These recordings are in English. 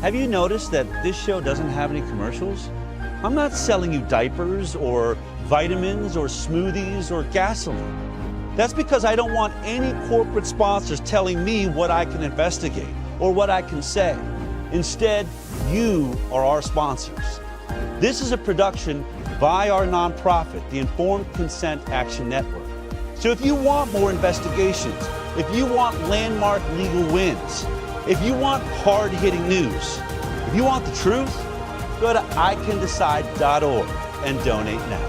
Have you noticed that this show doesn't have any commercials? I'm not selling you diapers or vitamins or smoothies or gasoline. That's because I don't want any corporate sponsors telling me what I can investigate or what I can say. Instead, you are our sponsors. This is a production by our nonprofit, the Informed Consent Action Network. So if you want more investigations, if you want landmark legal wins, if you want hard-hitting news, if you want the truth, go to ICanDecide.org and donate now.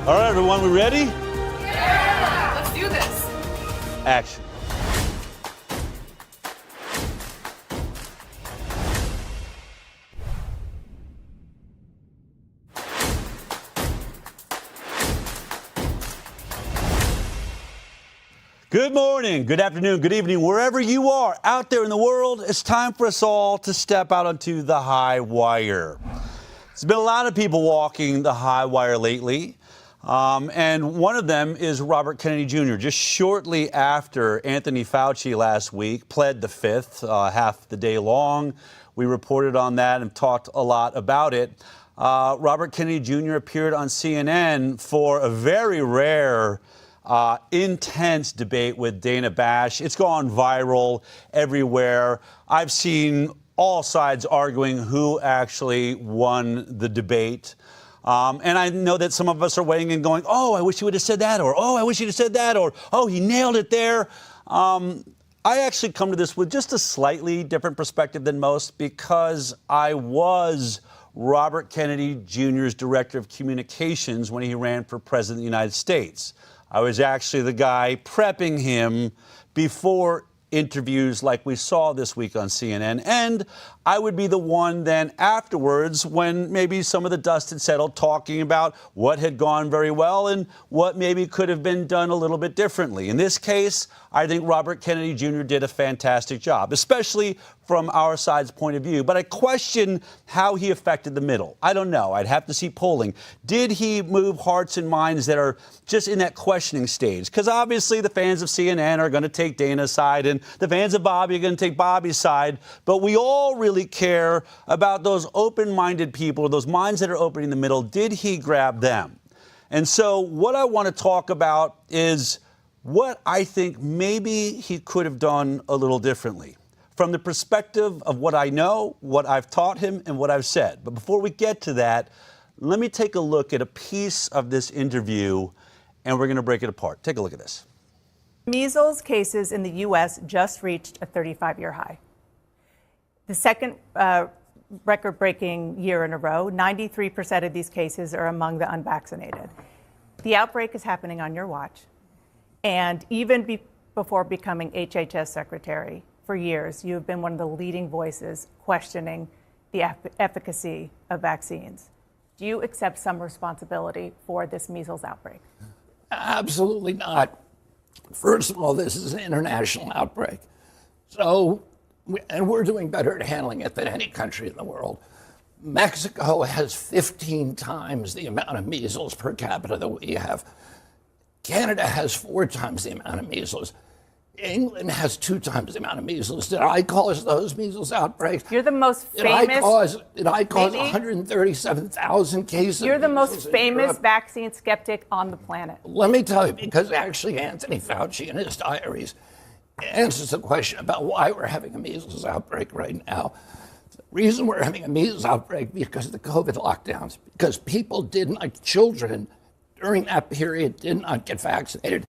All right, everyone, we ready? Yeah! Let's do this. Action. Good morning, good afternoon, good evening, wherever you are out there in the world. It's time for us all to step out onto the high wire. There's been a lot of people walking the high wire lately, and one of them is Robert Kennedy Jr. Just shortly after Anthony Fauci last week pled the fifth, half the day long. We reported on that and talked a lot about it. Robert Kennedy Jr. appeared on CNN for a very rare intense debate with Dana Bash. It's gone viral everywhere. I've seen all sides arguing who actually won the debate. And I know that some of us are weighing in going, oh, I wish he would have said that, or oh, I wish he'd have said that, or oh, he nailed it there. I actually come to this with just a slightly different perspective than most because I was Robert Kennedy Jr.'s director of communications when he ran for president of the United States. I was actually the guy prepping him before interviews like we saw this week on CNN. And I would be the one then afterwards when maybe some of the dust had settled talking about what had gone very well and what maybe could have been done a little bit differently. In this case, I think Robert Kennedy Jr. did a fantastic job, especially from our side's point of view. But I question how he affected the middle. I don't know. I'd have to see polling. Did he move hearts and minds that are just in that questioning stage? Because obviously the fans of CNN are going to take Dana's side and the fans of Bobby are going to take Bobby's side. But we all really care about those open-minded people, those minds that are open in the middle. Did he grab them? And so what I want to talk about is what I think maybe he could have done a little differently from the perspective of what I know, what I've taught him, and what I've said. But before we get to that, let me take a look at a piece of this interview, and we're going to break it apart. Take a look at this. Measles cases in the U.S. just reached a 35-year high. The second record-breaking year in a row, 93% of these cases are among the unvaccinated. The outbreak is happening on your watch. And even before becoming HHS secretary, for years, you have been one of the leading voices questioning the efficacy of vaccines. Do you accept some responsibility for this measles outbreak? Absolutely not. First of all, this is an international outbreak. So, we're doing better at handling it than any country in the world. Mexico has 15 times the amount of measles per capita that we have. Canada has 4 times the amount of measles. England has 2 times the amount of measles. Did I cause those measles outbreaks? You're the most famous. Did I cause 137,000 cases? You're the most famous vaccine skeptic on the planet. Let me tell you, because actually Anthony Fauci in his diaries answers the question about why we're having a measles outbreak right now. The reason we're having a measles outbreak because of the COVID lockdowns, because people children during that period did not get vaccinated.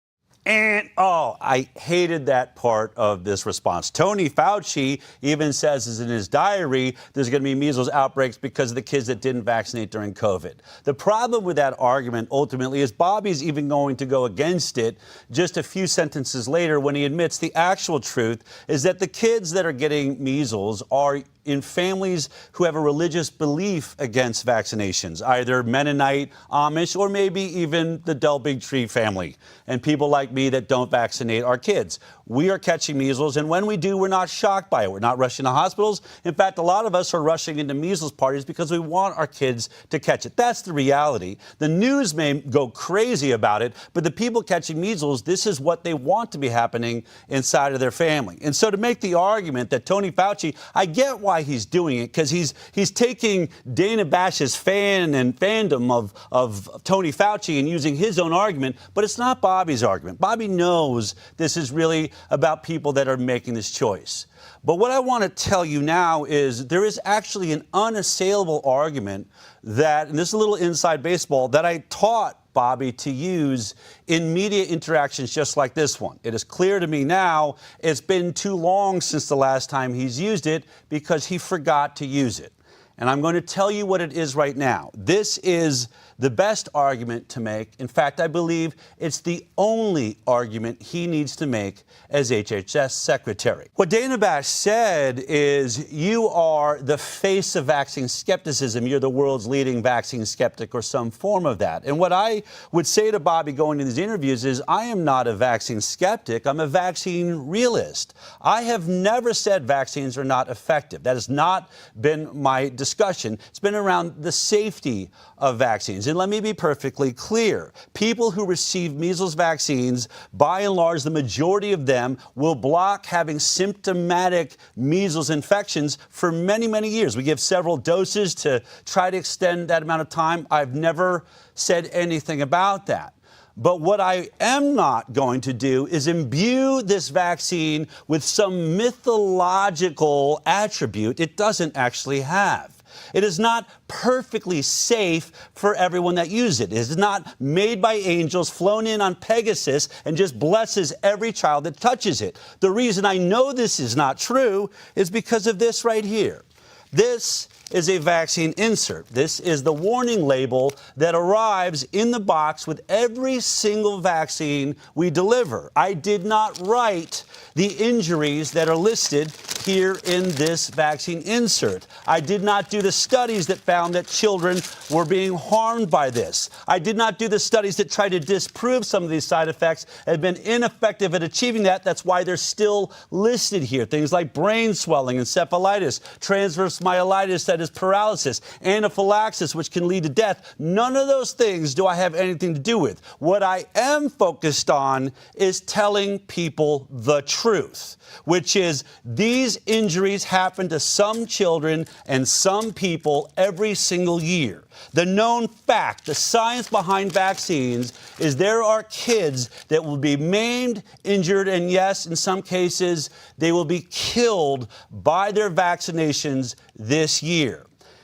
And, I hated that part of this response. Tony Fauci even says in his diary there's going to be measles outbreaks because of the kids that didn't vaccinate during COVID. The problem with that argument ultimately is Bobby's even going to go against it just a few sentences later when he admits the actual truth is that the kids that are getting measles are in families who have a religious belief against vaccinations, either Mennonite, Amish, or maybe even the Del Bigtree family, and people like me that don't vaccinate our kids. We are catching measles, and when we do, we're not shocked by it. We're not rushing to hospitals. In fact, a lot of us are rushing into measles parties because we want our kids to catch it. That's the reality. The news may go crazy about it, but the people catching measles, this is what they want to be happening inside of their family. And so to make the argument that Tony Fauci, I get why he's doing it, because he's taking Dana Bash's fandom of Tony Fauci and using his own argument, but it's not Bobby's argument. Bobby knows this is really about people that are making this choice. But what I want to tell you now is there is actually an unassailable argument that, and this is a little inside baseball, that I taught Bobby to use in media interactions just like this one. It is clear to me now it's been too long since the last time he's used it because he forgot to use it. And I'm going to tell you what it is right now. This is the best argument to make. In fact, I believe it's the only argument he needs to make as HHS Secretary. What Dana Bash said is, you are the face of vaccine skepticism. You're the world's leading vaccine skeptic or some form of that. And what I would say to Bobby going into these interviews is, I am not a vaccine skeptic. I'm a vaccine realist. I have never said vaccines are not effective. That has not been my discussion. It's been around the safety of vaccines. And let me be perfectly clear. People who receive measles vaccines, by and large, the majority of them will block having symptomatic measles infections for many, many years. We give several doses to try to extend that amount of time. I've never said anything about that. But what I am not going to do is imbue this vaccine with some mythological attribute it doesn't actually have. It is not perfectly safe for everyone that uses it. It is not made by angels, flown in on Pegasus, and just blesses every child that touches it. The reason I know this is not true is because of this right here. This is a vaccine insert. This is the warning label that arrives in the box with every single vaccine we deliver. I did not write the injuries that are listed here in this vaccine insert. I did not do the studies that found that children were being harmed by this. I did not do the studies that try to disprove some of these side effects and have been ineffective at achieving that. That's why they're still listed here. Things like brain swelling, encephalitis, transverse myelitis, that is paralysis, anaphylaxis, which can lead to death. None of those things do I have anything to do with. What I am focused on is telling people the truth, which is these injuries happen to some children and some people every single year. The known fact, the science behind vaccines, is there are kids that will be maimed, injured, and yes, in some cases, they will be killed by their vaccinations this year.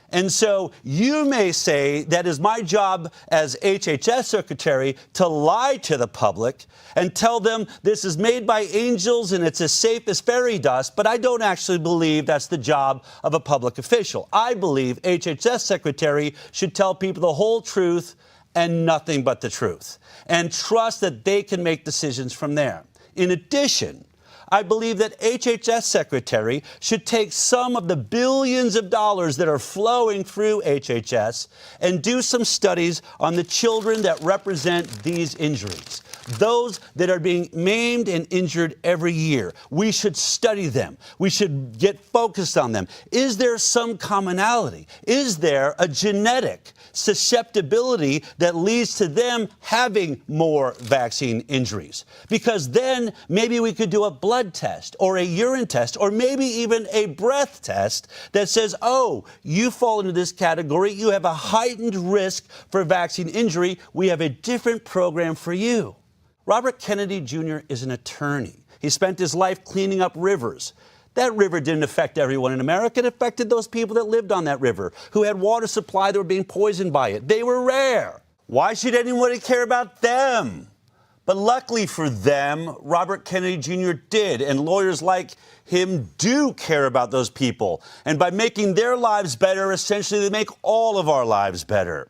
And so you may say that is my job as HHS Secretary to lie to the public and tell them this is made by angels and it's as safe as fairy dust, but I don't actually believe that's the job of a public official. I believe HHS Secretary should tell people the whole truth and nothing but the truth, and trust that they can make decisions from there. In addition, I believe that HHS Secretary should take some of the billions of dollars that are flowing through HHS and do some studies on the children that represent these injuries, those that are being maimed and injured every year. We should study them. We should get focused on them. Is there some commonality? Is there a genetic susceptibility that leads to them having more vaccine injuries? Because then maybe we could do a blood test or a urine test or maybe even a breath test that says, oh, you fall into this category. You have a heightened risk for vaccine injury. We have a different program for you. Robert Kennedy Jr. is an attorney. He spent his life cleaning up rivers. That river didn't affect everyone in America. It affected those people that lived on that river, who had water supply that were being poisoned by it. They were rare. Why should anybody care about them? But luckily for them, Robert Kennedy Jr. did, and lawyers like him do care about those people. And by making their lives better, essentially they make all of our lives better.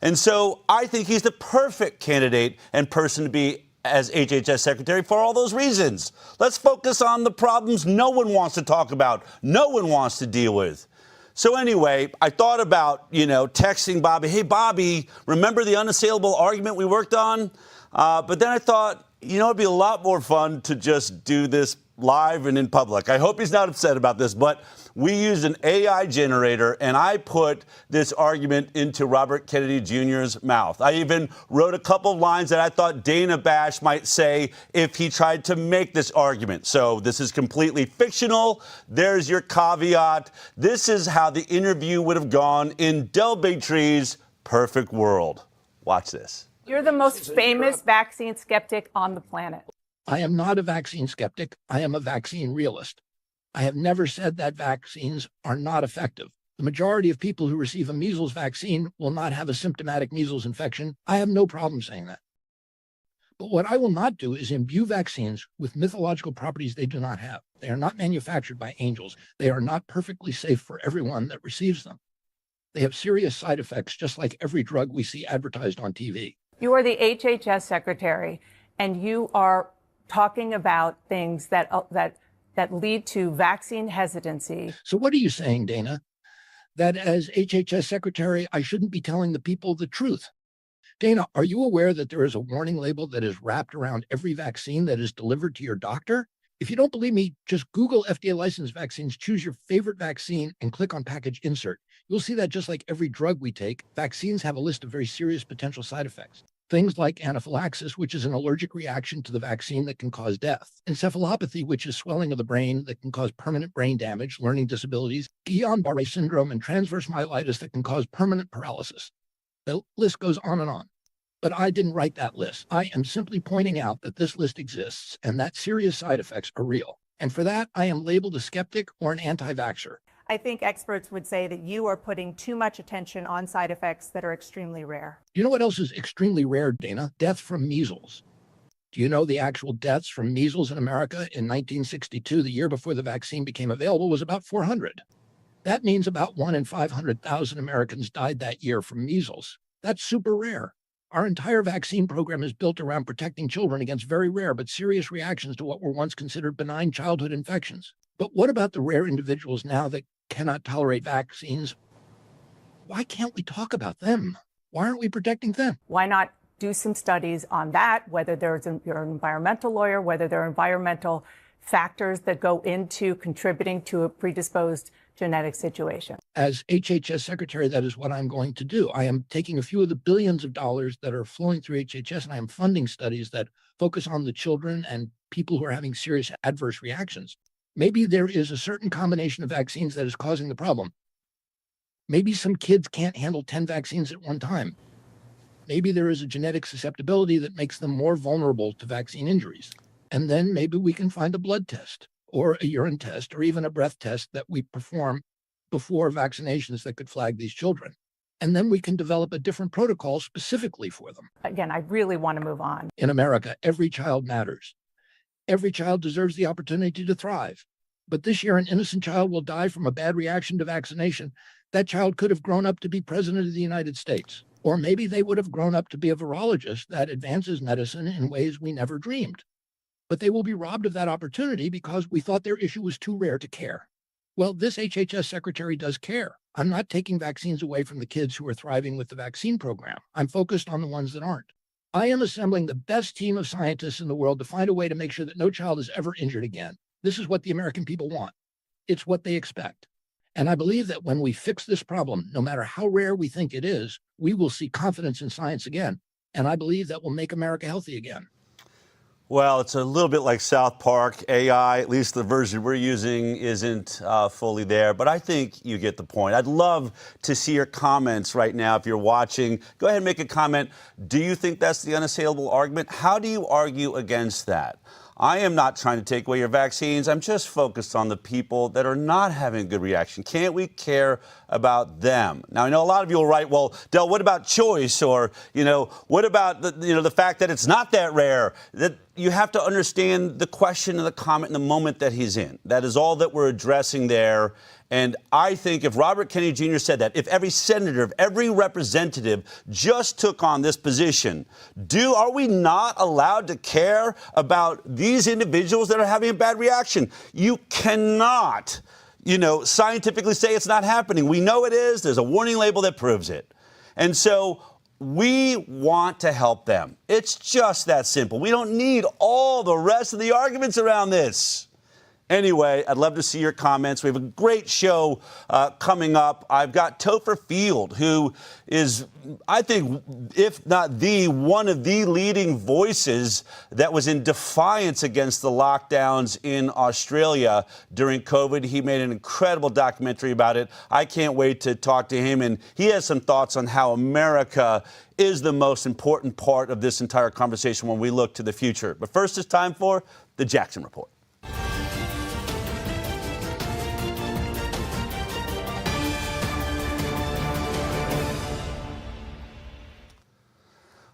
And so I think he's the perfect candidate and person to be as HHS Secretary for all those reasons. Let's focus on the problems no one wants to talk about, no one wants to deal with. So anyway, I thought about, texting Bobby, hey, Bobby, remember the unassailable argument we worked on? But then I thought, it'd be a lot more fun to just do this live and in public. I hope he's not upset about this, but we used an AI generator, and I put this argument into Robert Kennedy Jr.'s mouth. I even wrote a couple of lines that I thought Dana Bash might say if he tried to make this argument. So this is completely fictional. There's your caveat. This is how the interview would have gone in Del Bigtree's perfect world. Watch this. You're the most famous vaccine skeptic on the planet. I am not a vaccine skeptic. I am a vaccine realist. I have never said that vaccines are not effective. The majority of people who receive a measles vaccine will not have a symptomatic measles infection. I have no problem saying that. But what I will not do is imbue vaccines with mythological properties they do not have. They are not manufactured by angels. They are not perfectly safe for everyone that receives them. They have serious side effects, just like every drug we see advertised on TV. You are the HHS secretary, and you are talking about things that lead to vaccine hesitancy. So what are you saying, Dana? That as HHS secretary, I shouldn't be telling the people the truth? Dana, are you aware that there is a warning label that is wrapped around every vaccine that is delivered to your doctor? If you don't believe me, just Google FDA licensed vaccines, choose your favorite vaccine, and click on package insert. You'll see that just like every drug we take, vaccines have a list of very serious potential side effects. Things like anaphylaxis, which is an allergic reaction to the vaccine that can cause death. Encephalopathy, which is swelling of the brain that can cause permanent brain damage, learning disabilities. Guillain-Barré syndrome and transverse myelitis that can cause permanent paralysis. The list goes on and on. But I didn't write that list. I am simply pointing out that this list exists and that serious side effects are real. And for that, I am labeled a skeptic or an anti-vaxxer. I think experts would say that you are putting too much attention on side effects that are extremely rare. You know what else is extremely rare, Dana? Death from measles. Do you know the actual deaths from measles in America in 1962, the year before the vaccine became available, was about 400. That means about 1 in 500,000 Americans died that year from measles. That's super rare. Our entire vaccine program is built around protecting children against very rare but serious reactions to what were once considered benign childhood infections. But what about the rare individuals now that cannot tolerate vaccines? Why can't we talk about them? Why aren't we protecting them? Why not do some studies on that, whether you're an environmental lawyer, whether there are environmental factors that go into contributing to a predisposed genetic situation? As HHS secretary, that is what I'm going to do. I am taking a few of the billions of dollars that are flowing through HHS, and I am funding studies that focus on the children and people who are having serious adverse reactions. Maybe there is a certain combination of vaccines that is causing the problem. Maybe some kids can't handle 10 vaccines at one time. Maybe there is a genetic susceptibility that makes them more vulnerable to vaccine injuries. And then maybe we can find a blood test or a urine test or even a breath test that we perform before vaccinations that could flag these children. And then we can develop a different protocol specifically for them. Again, I really want to move on. In America, every child matters. Every child deserves the opportunity to thrive. But this year, an innocent child will die from a bad reaction to vaccination. That child could have grown up to be president of the United States. Or maybe they would have grown up to be a virologist that advances medicine in ways we never dreamed. But they will be robbed of that opportunity because we thought their issue was too rare to care. Well, this HHS secretary does care. I'm not taking vaccines away from the kids who are thriving with the vaccine program. I'm focused on the ones that aren't. I am assembling the best team of scientists in the world to find a way to make sure that no child is ever injured again. This is what the American people want. It's what they expect. And I believe that when we fix this problem, no matter how rare we think it is, we will see confidence in science again. And I believe that will make America healthy again. Well, it's a little bit like South Park. AI, at least the version we're using, isn't fully there. But I think you get the point. I'd love to see your comments right now. If you're watching, go ahead and make a comment. Do you think that's the unassailable argument? How do you argue against that? I am not trying to take away your vaccines. I'm just focused on the people that are not having a good reaction. Can't we care about them? Now, I know a lot of you will write, well, Del, what about choice? Or, what about the fact that it's not that rare? That you have to understand the question and the comment and the moment that he's in. That is all that we're addressing there. And I think if Robert Kennedy Jr. said that, if every senator, if every representative just took on this position, are we not allowed to care about these individuals that are having a bad reaction? You cannot, scientifically say it's not happening. We know it is. There's a warning label that proves it. And so we want to help them. It's just that simple. We don't need all the rest of the arguments around this. Anyway, I'd love to see your comments. We have a great show coming up. I've got Topher Field, who is, I think, if not one of the leading voices that was in defiance against the lockdowns in Australia during COVID. He made an incredible documentary about it. I can't wait to talk to him, and he has some thoughts on how America is the most important part of this entire conversation when we look to the future. But first, it's time for the Jaxen Report.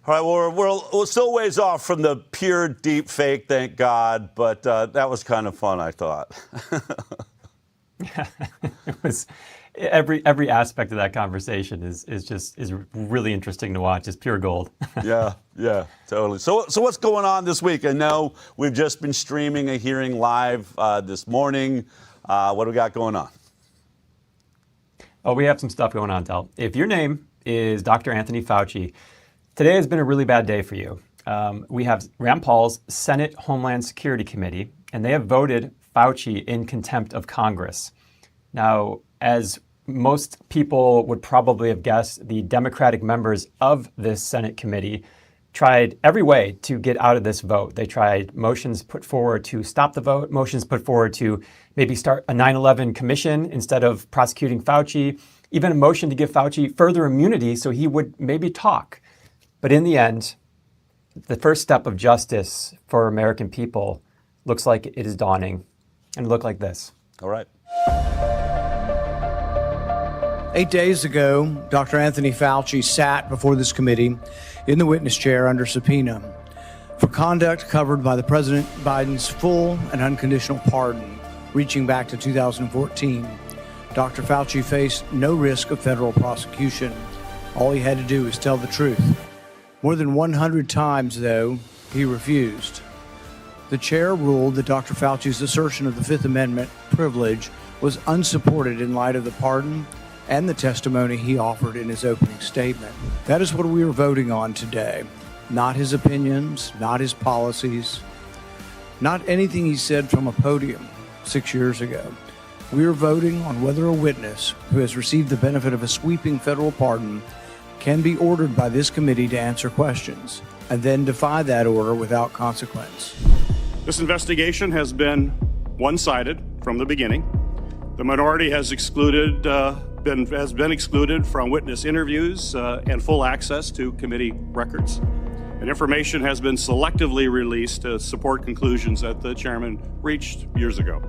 All right, well, we're still ways off from the pure deep fake, thank God, but that was kind of fun, I thought. It was every aspect of that conversation is really interesting to watch. It's pure gold. Yeah, totally. So what's going on this week? I know we've just been streaming a hearing live this morning. What do we got going on? Oh, we have some stuff going on, Tal. If your name is Dr. Anthony Fauci, today has been a really bad day for you. We have Rand Paul's Senate Homeland Security Committee, and they have voted Fauci in contempt of Congress. Now, as most people would probably have guessed, the Democratic members of this Senate committee tried every way to get out of this vote. They tried motions put forward to stop the vote, motions put forward to maybe start a 9/11 commission instead of prosecuting Fauci, even a motion to give Fauci further immunity so he would maybe talk. But in the end, the first step of justice for American people looks like it is dawning, and it looked like this. All right. 8 days ago, Dr. Anthony Fauci sat before this committee in the witness chair under subpoena for conduct covered by the President Biden's full and unconditional pardon, reaching back to 2014. Dr. Fauci faced no risk of federal prosecution. All he had to do was tell the truth. More than 100 times, though, he refused. The chair ruled that Dr. Fauci's assertion of the Fifth Amendment privilege was unsupported in light of the pardon and the testimony he offered in his opening statement. That is what we are voting on today. Not his opinions, not his policies, not anything he said from a podium 6 years ago. We are voting on whether a witness who has received the benefit of a sweeping federal pardon can be ordered by this committee to answer questions and then defy that order without consequence. This investigation has been one-sided from the beginning. The minority has been excluded from witness interviews and full access to committee records. And information has been selectively released to support conclusions that the chairman reached years ago.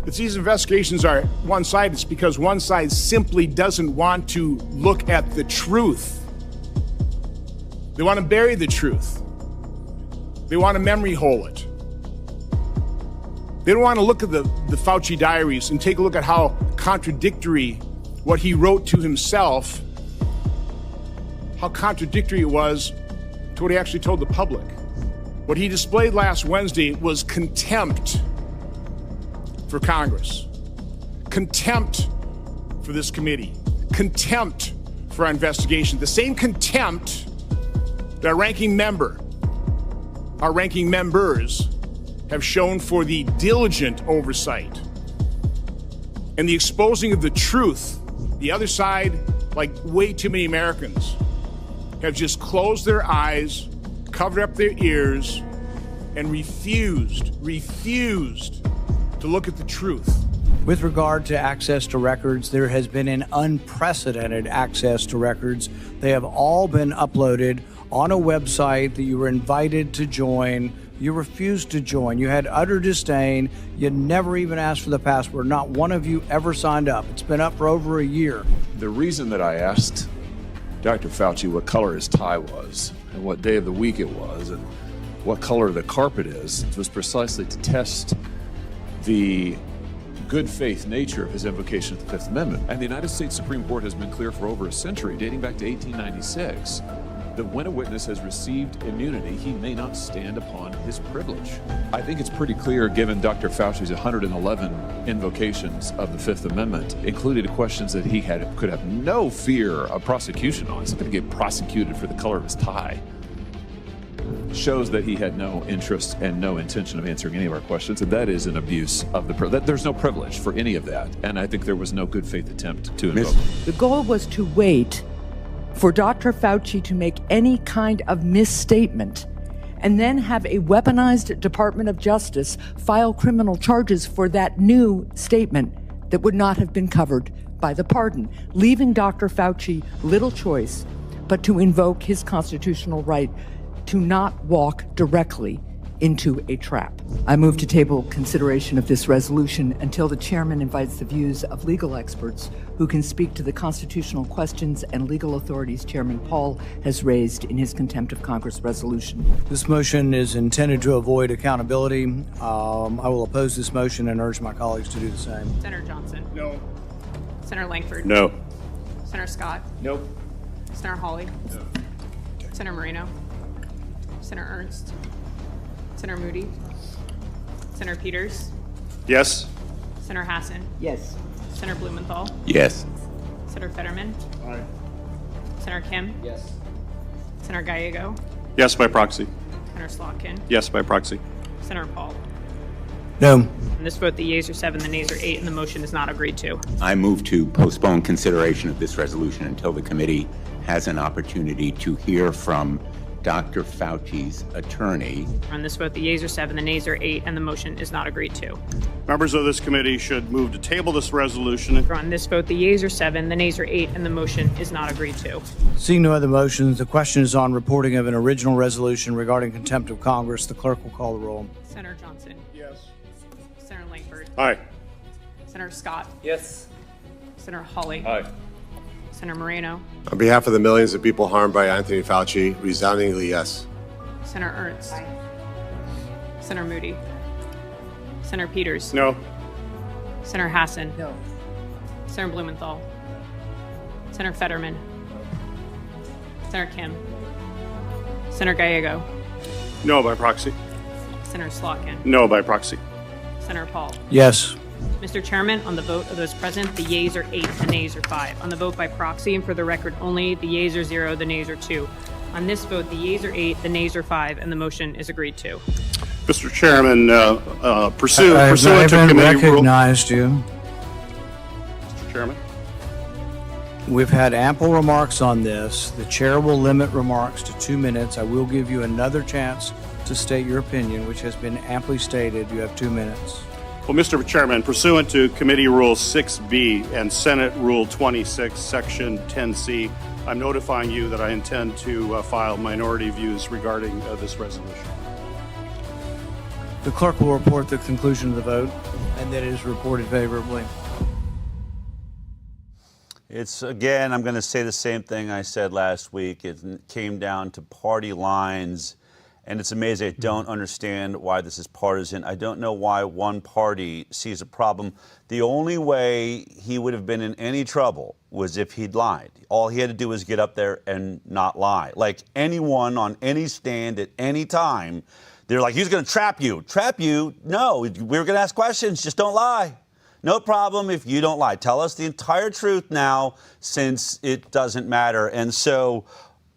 If these investigations are one-sided, it's because one side simply doesn't want to look at the truth. They want to bury the truth. They want to memory hole it. They don't want to look at the Fauci diaries and take a look at how contradictory what he wrote to himself, how contradictory it was to what he actually told the public. What he displayed last Wednesday was contempt for Congress, contempt for this committee, contempt for our investigation, the same contempt that our ranking members have shown for the diligent oversight and the exposing of the truth. The other side, like way too many Americans, have just closed their eyes, covered up their ears, and refused to look at the truth. With regard to access to records, there has been an unprecedented access to records. They have all been uploaded on a website that you were invited to join. You refused to join. You had utter disdain. You never even asked for the password. Not one of you ever signed up. It's been up for over a year. The reason that I asked Dr. Fauci what color his tie was and what day of the week it was and what color the carpet is was precisely to test the good faith nature of his invocation of the Fifth Amendment. And the United States Supreme Court has been clear for over a century, dating back to 1896, that when a witness has received immunity, he may not stand upon his privilege. I think it's pretty clear, given Dr. Fauci's 111 invocations of the Fifth Amendment, including questions that he could have no fear of prosecution on. He's not going to get prosecuted for the color of his tie. Shows that he had no interest and no intention of answering any of our questions, and that is an abuse of the privilege. There's no privilege for any of that, and I think there was no good faith attempt to invoke. The goal was to wait for Dr. Fauci to make any kind of misstatement and then have a weaponized Department of Justice file criminal charges for that new statement that would not have been covered by the pardon, leaving Dr. Fauci little choice but to invoke his constitutional right to not walk directly into a trap. I move to table consideration of this resolution until the chairman invites the views of legal experts who can speak to the constitutional questions and legal authorities Chairman Paul has raised in his contempt of Congress resolution. This motion is intended to avoid accountability. I will oppose this motion and urge my colleagues to do the same. Senator Johnson. No. Senator Langford. No. Senator Scott. Nope. Senator Hawley. No. Senator Moreno. Senator Ernst. Senator Moody. Senator Peters. Yes. Senator Hassan. Yes. Senator Blumenthal. Yes. Senator Fetterman. Aye. Senator Kim. Yes. Senator Gallego. Yes by proxy. Senator Slotkin. Yes by proxy. Senator Paul. No. In this vote, the yeas are 7, the nays are 8, and the motion is not agreed to. I move to postpone consideration of this resolution until the committee has an opportunity to hear from Dr. Fauci's attorney. On this vote, the yeas are 7, the nays are 8, and the motion is not agreed to. Members of this committee should move to table this resolution. On this vote, the yeas are 7, the nays are 8, and the motion is not agreed to. Seeing no other motions, the question is on reporting of an original resolution regarding contempt of Congress. The clerk will call the roll. Senator Johnson. Yes. Senator Langford. Aye. Senator Scott. Yes. Senator Hawley. Aye. Senator Moreno. On behalf of the millions of people harmed by Anthony Fauci, resoundingly yes. Senator Ernst. Senator Moody. Senator Peters. No. Senator Hassan. No. Senator Blumenthal. Senator Fetterman. Senator Kim. Senator Gallego. No by proxy. Senator Slotkin. No by proxy. Senator Paul. Yes. Mr. Chairman, on the vote of those present, the yeas are 8, the nays are 5. On the vote by proxy and for the record only, the yeas are 0, the nays are 2. On this vote, the yeas are 8, the nays are 5, and the motion is agreed to. Mr. Chairman, pursuant I to haven't committee rule. recognized you. Mr. Chairman. We've had ample remarks on this. The chair will limit remarks to 2 minutes. I will give you another chance to state your opinion, which has been amply stated. You have 2 minutes. Well, Mr. Chairman, pursuant to Committee Rule 6B and Senate Rule 26, Section 10C, I'm notifying you that I intend to file minority views regarding this resolution. The clerk will report the conclusion of the vote, and that it is reported favorably. It's, again, I'm going to say the same thing I said last week. It came down to party lines. And it's amazing. I don't understand why this is partisan. I don't know why one party sees a problem. The only way he would have been in any trouble was if he'd lied. All he had to do was get up there and not lie. Like anyone on any stand at any time, they're like, he's going to trap you. Trap you? No, we're going to ask questions. Just don't lie. No problem if you don't lie. Tell us the entire truth now, since it doesn't matter. And so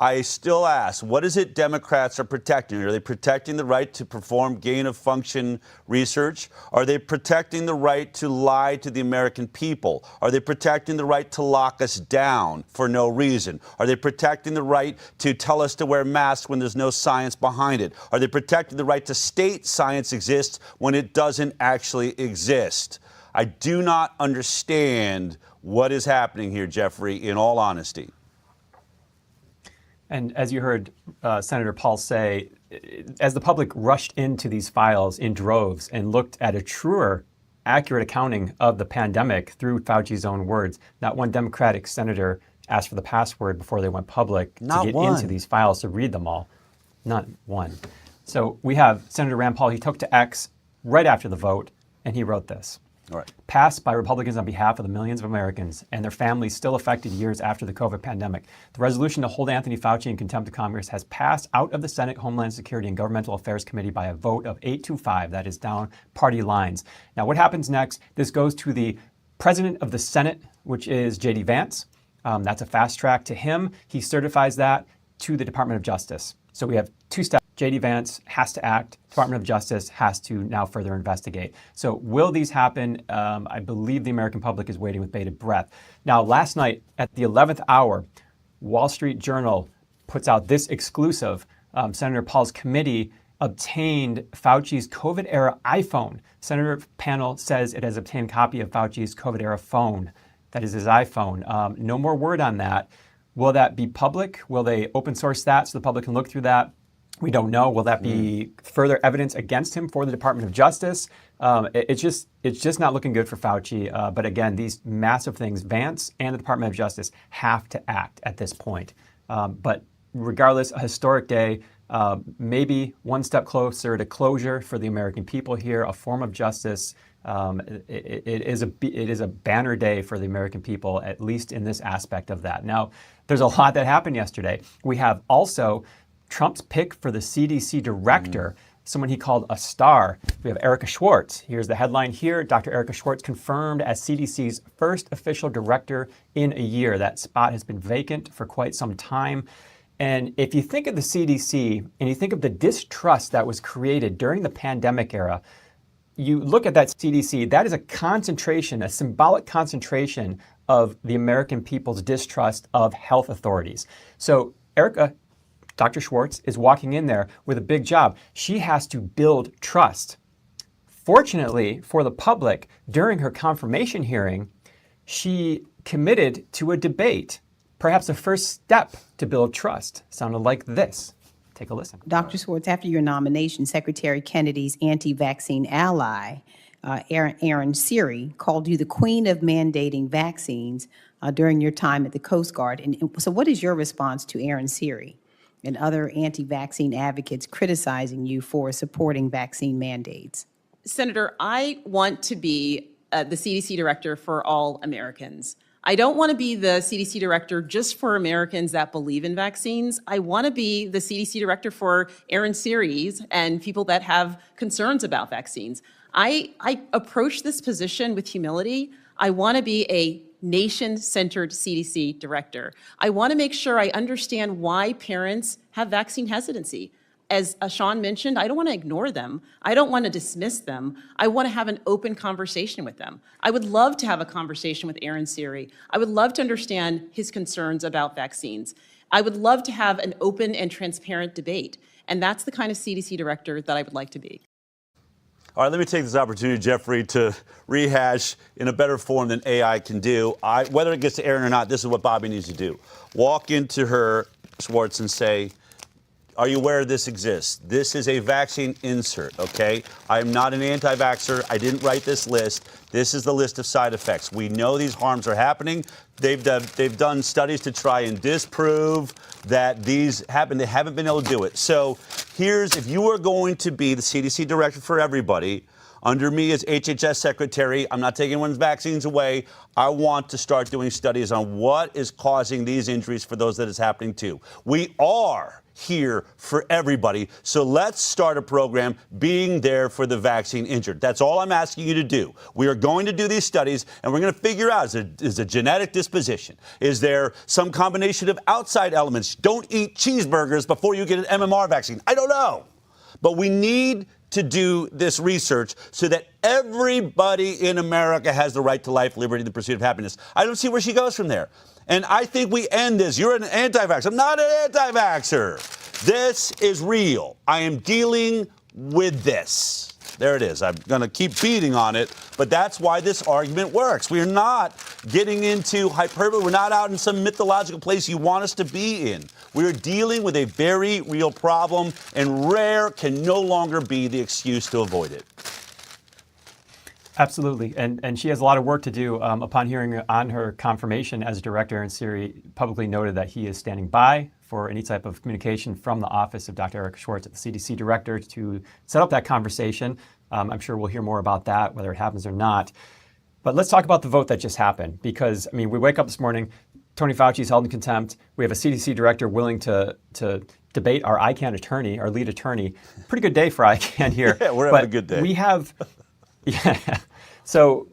I still ask, what is it Democrats are protecting? Are they protecting the right to perform gain-of-function research? Are they protecting the right to lie to the American people? Are they protecting the right to lock us down for no reason? Are they protecting the right to tell us to wear masks when there's no science behind it? Are they protecting the right to state science exists when it doesn't actually exist? I do not understand what is happening here, Jeffrey, in all honesty. And as you heard Senator Paul say, as the public rushed into these files in droves and looked at a truer, accurate accounting of the pandemic through Fauci's own words, not one Democratic senator asked for the password before they went public to get into these files to read them all. Not one. So we have Senator Rand Paul. He took to X right after the vote, and he wrote this. All right. Passed by Republicans on behalf of the millions of Americans and their families still affected years after the COVID pandemic. The resolution to hold Anthony Fauci in contempt of Congress has passed out of the Senate Homeland Security and Governmental Affairs Committee by a vote of 8-5. That is down party lines. Now, what happens next? This goes to the President of the Senate, which is J.D. Vance. That's a fast track to him. He certifies that to the Department of Justice. So we have two steps. J.D. Vance has to act. Department of Justice has to now further investigate. So will these happen? I believe the American public is waiting with bated breath. Now, last night at the 11th hour, Wall Street Journal puts out this exclusive. Senator Paul's committee obtained Fauci's COVID-era iPhone. Senator panel says it has obtained a copy of Fauci's COVID-era phone. That is his iPhone. No more word on that. Will that be public? Will they open source that so the public can look through that? We don't know. Will that be further evidence against him for the Department of Justice? It's just not looking good for Fauci. But again, these massive things, Vance and the Department of Justice have to act at this point. But regardless, a historic day, maybe one step closer to closure for the American people here, a form of justice. It is a banner day for the American people, at least in this aspect of that. Now, there's a lot that happened yesterday. We have also Trump's pick for the CDC director, someone he called a star. We have Erica Schwartz. Here's the headline here. Dr. Erica Schwartz confirmed as CDC's first official director in a year. That spot has been vacant for quite some time. And if you think of the CDC and you think of the distrust that was created during the pandemic era, you look at that CDC, that is a concentration, a symbolic concentration of the American people's distrust of health authorities. So Dr. Schwartz is walking in there with a big job. She has to build trust. Fortunately for the public, during her confirmation hearing, she committed to a debate. Perhaps the first step to build trust sounded like this. Take a listen. Dr. Schwartz, after your nomination, Secretary Kennedy's anti-vaccine ally, Aaron Siri, called you the queen of mandating vaccines during your time at the Coast Guard. And so what is your response to Aaron Siri and other anti-vaccine advocates criticizing you for supporting vaccine mandates? Senator, I want to be the CDC director for all Americans. I don't want to be the CDC director just for Americans that believe in vaccines. I want to be the CDC director for Aaron Series and people that have concerns about vaccines. I approach this position with humility. I want to be a nation-centered CDC director. I want to make sure I understand why parents have vaccine hesitancy. As Sean mentioned, I don't want to ignore them. I don't want to dismiss them. I want to have an open conversation with them. I would love to have a conversation with Aaron Siri. I would love to understand his concerns about vaccines. I would love to have an open and transparent debate. And that's the kind of CDC director that I would like to be. All right, let me take this opportunity, Jeffrey, to rehash in a better form than AI can do. Whether it gets to Aaron or not, this is what Bobby needs to do. Walk into her, Schwartz, and say, are you aware this exists? This is a vaccine insert, okay? I am not an anti-vaxxer. I didn't write this list. This is the list of side effects. We know these harms are happening. They've done studies to try and disprove that these happen. They haven't been able to do it. So if you are going to be the CDC director for everybody, under me as HHS secretary, I'm not taking anyone's vaccines away. I want to start doing studies on what is causing these injuries for those that it's happening to. We are here for everybody. So let's start a program being there for the vaccine injured. That's all I'm asking you to do. We are going to do these studies, and we're going to figure out, is a genetic disposition? Is there some combination of outside elements? Don't eat cheeseburgers before you get an MMR vaccine. I don't know. But we need to do this research so that everybody in America has the right to life, liberty, and the pursuit of happiness. I don't see where she goes from there. And I think we end this. You're an anti-vaxxer. I'm not an anti-vaxxer. This is real. I am dealing with this. There it is. I'm going to keep beating on it, but that's why this argument works. We are not getting into hyperbole. We're not out in some mythological place you want us to be in. We are dealing with a very real problem, and rare can no longer be the excuse to avoid it. Absolutely. And she has a lot of work to do. Upon hearing on her confirmation as director, and Siri publicly noted that he is standing by for any type of communication from the office of Dr. Erica Schwartz, the CDC director, to set up that conversation. I'm sure we'll hear more about that, whether it happens or not. But let's talk about the vote that just happened, because, I mean, we wake up this morning, Tony Fauci is held in contempt. We have a CDC director willing to debate our ICANN attorney, our lead attorney. Pretty good day for ICANN here. Yeah, we're having a good day. We have, yeah. So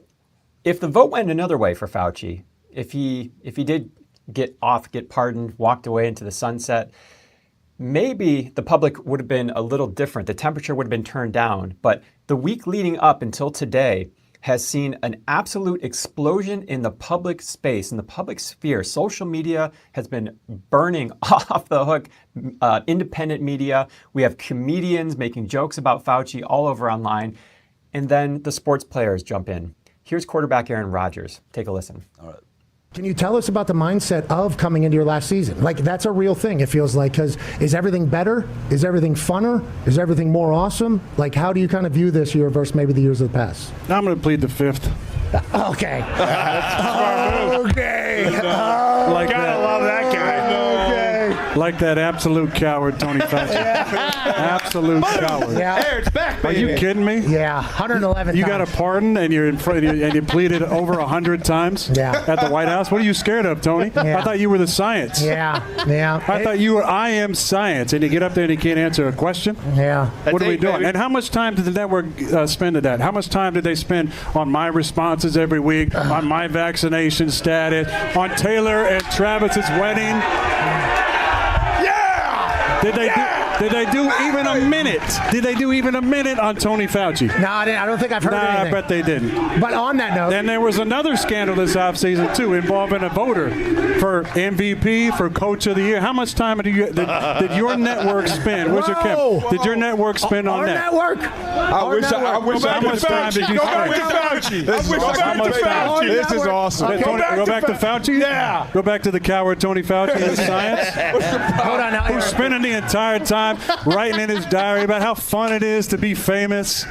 if the vote went another way for Fauci, if he did get pardoned, walked away into the sunset, maybe the public would have been a little different. The temperature would have been turned down. But the week leading up until today has seen an absolute explosion in the public space, in the public sphere. Social media has been burning off the hook. Independent media. We have comedians making jokes about Fauci all over online. And then the sports players jump in. Here's quarterback Aaron Rodgers. Take a listen. All right. Can you tell us about the mindset of coming into your last season? Like, that's a real thing, it feels like, because is everything better? Is everything funner? Is everything more awesome? Like, how do you kind of view this year versus maybe the years of the past? I'm going to plead the fifth. Okay. Okay. Like Gotta that. love that guy. Like that absolute coward, Tony Fauci. Absolute coward. Yeah. Hey, it's back, Are baby. you kidding me? Yeah, 111 You times. got a pardon and you're in front and you pleaded over 100 times Yeah. at the White House. What are you scared of, Tony? Yeah. I thought you were the science. Yeah, yeah. I thought you were I am science, and you get up there and you can't answer a question. Yeah. What are we it, doing? baby. And how much time did the network spend at that? How much time did they spend on my responses every week, on my vaccination status, on Taylor and Travis's wedding? Did they do even a minute? Did they do even a minute on Tony Fauci? No, I don't think I've heard anything. I bet they didn't. But on that note, Then there was another scandal this offseason, too, involving a voter for MVP, for Coach of the Year. How much time did your network spend? Where's your Whoa. Did your network spend on our that? network? I wish I How much time did you Go back spend? to Fauci. This is awesome. How much time? This is awesome. Go back to Fauci? Yeah. Go back to the coward Tony Fauci and science? Hold on now. Who's spending the entire time writing in his diary about how fun it is to be famous?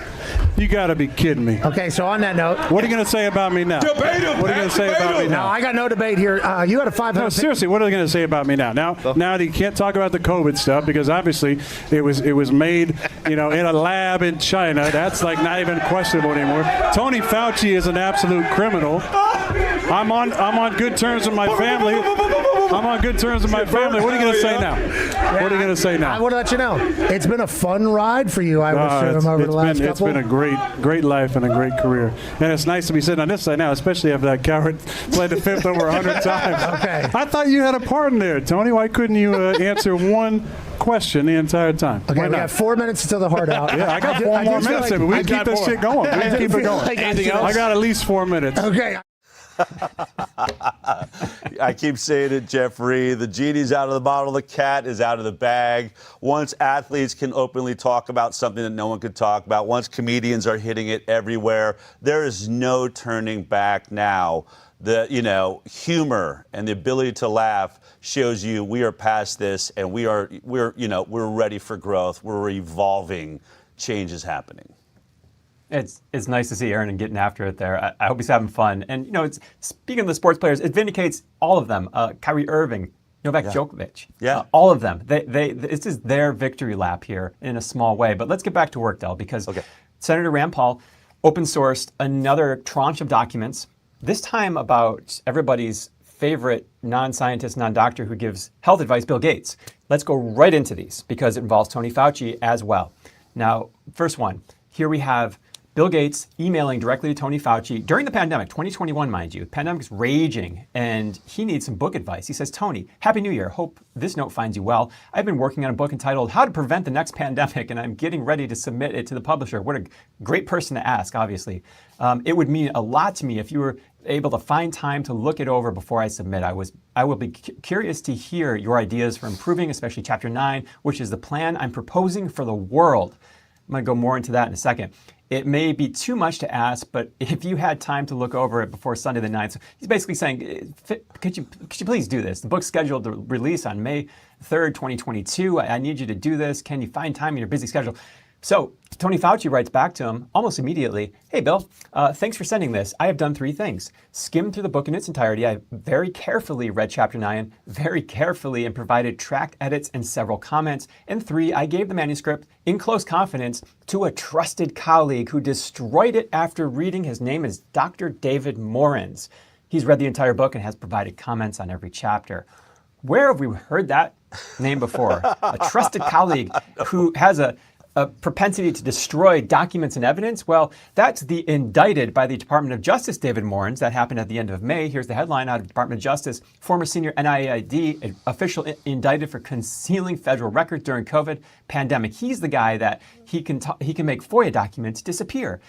You got to be kidding me. Okay, so on that note, What are you going to say about me now? Debate him, What are you going to say debate about me him. no, now? I got no debate here. You had a 500. No, seriously, what are they going to say about me now? Now you can't talk about the COVID stuff because obviously it was made, in a lab in China. That's like not even questionable anymore. Tony Fauci is an absolute criminal. I'm on good terms with my family. I'm on good terms with my family. What are you going to say now? What are you going to say I now? want to let you know, it's been a fun ride for you, I would assume, over the last It's couple. been a great life and a great career. And it's nice to be sitting on this side now, especially after that coward played the fifth over 100 times. Okay. I thought you had a pardon there, Tony. Why couldn't you answer one question the entire time? Okay, Why we not? have 4 minutes until the heart out. Yeah, I got do- 4 do more feel minutes. like- We I can keep got this more. shit going. We I can do keep it feel going. like I got at least 4 minutes. Okay. I keep saying it, Jeffrey. The genie's out of the bottle. The cat is out of the bag. Once athletes can openly talk about something that no one could talk about, once comedians are hitting it everywhere, there is no turning back now. The humor and the ability to laugh shows you we are past this, and we're ready for growth. We're evolving. Change is happening. It's nice to see Aaron getting after it there. I hope he's having fun. And, speaking of the sports players, it vindicates all of them. Kyrie Irving, Novak Djokovic. Yeah. All of them. This is their victory lap here in a small way. But let's get back to work, Del, because Senator Rand Paul open-sourced another tranche of documents, this time about everybody's favorite non-scientist, non-doctor who gives health advice, Bill Gates. Let's go right into these because it involves Tony Fauci as well. Now, first one. Here we have Bill Gates emailing directly to Tony Fauci during the pandemic, 2021, mind you. The pandemic's raging, and he needs some book advice. He says, Tony, Happy New Year. Hope this note finds you well. I've been working on a book entitled How to Prevent the Next Pandemic, and I'm getting ready to submit it to the publisher. What a great person to ask, obviously. It would mean a lot to me if you were able to find time to look it over before I submit. I will be curious to hear your ideas for improving, especially Chapter 9, which is the plan I'm proposing for the world. I'm going to go more into that in a second. It may be too much to ask, but if you had time to look over it before Sunday the 9th, so he's basically saying, could you please do this? The book's scheduled to release on May 3rd, 2022. I need you to do this. Can you find time in your busy schedule? So Tony Fauci writes back to him almost immediately, hey, Bill, thanks for sending this. I have done 3 things. Skimmed through the book in its entirety. I very carefully read Chapter 9, very carefully, and provided tracked edits and several comments. And 3, I gave the manuscript in close confidence to a trusted colleague who destroyed it after reading. His name is Dr. David Morens. He's read the entire book and has provided comments on every chapter. Where have we heard that name before? A trusted colleague who has a propensity to destroy documents and evidence? Well, that's the indicted by the Department of Justice, David Morens. That happened at the end of May. Here's the headline out of Department of Justice. Former senior NIAID official indicted for concealing federal records during COVID pandemic. He's the guy that he can make FOIA documents disappear.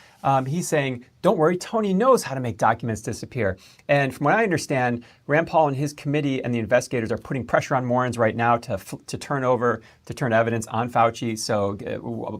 He's saying, don't worry, Tony knows how to make documents disappear. And from what I understand, Rand Paul and his committee and the investigators are putting pressure on Morens right now to turn evidence on Fauci. So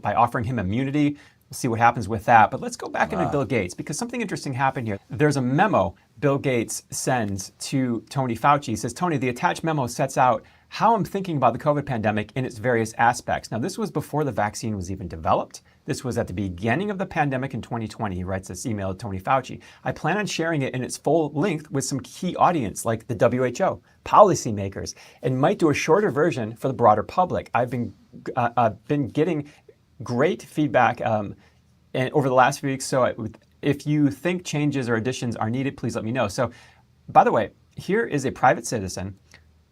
by offering him immunity, we'll see what happens with that. But let's go back into Bill Gates, because something interesting happened here. There's a memo Bill Gates sends to Tony Fauci. He says, Tony, the attached memo sets out how I'm thinking about the COVID pandemic in its various aspects. Now, this was before the vaccine was even developed. This was at the beginning of the pandemic in 2020. He writes this email to Tony Fauci. I plan on sharing it in its full length with some key audience like the WHO, policymakers, and might do a shorter version for the broader public. I've been getting great feedback and over the last few weeks. So if you think changes or additions are needed, please let me know. So, by the way, here is a private citizen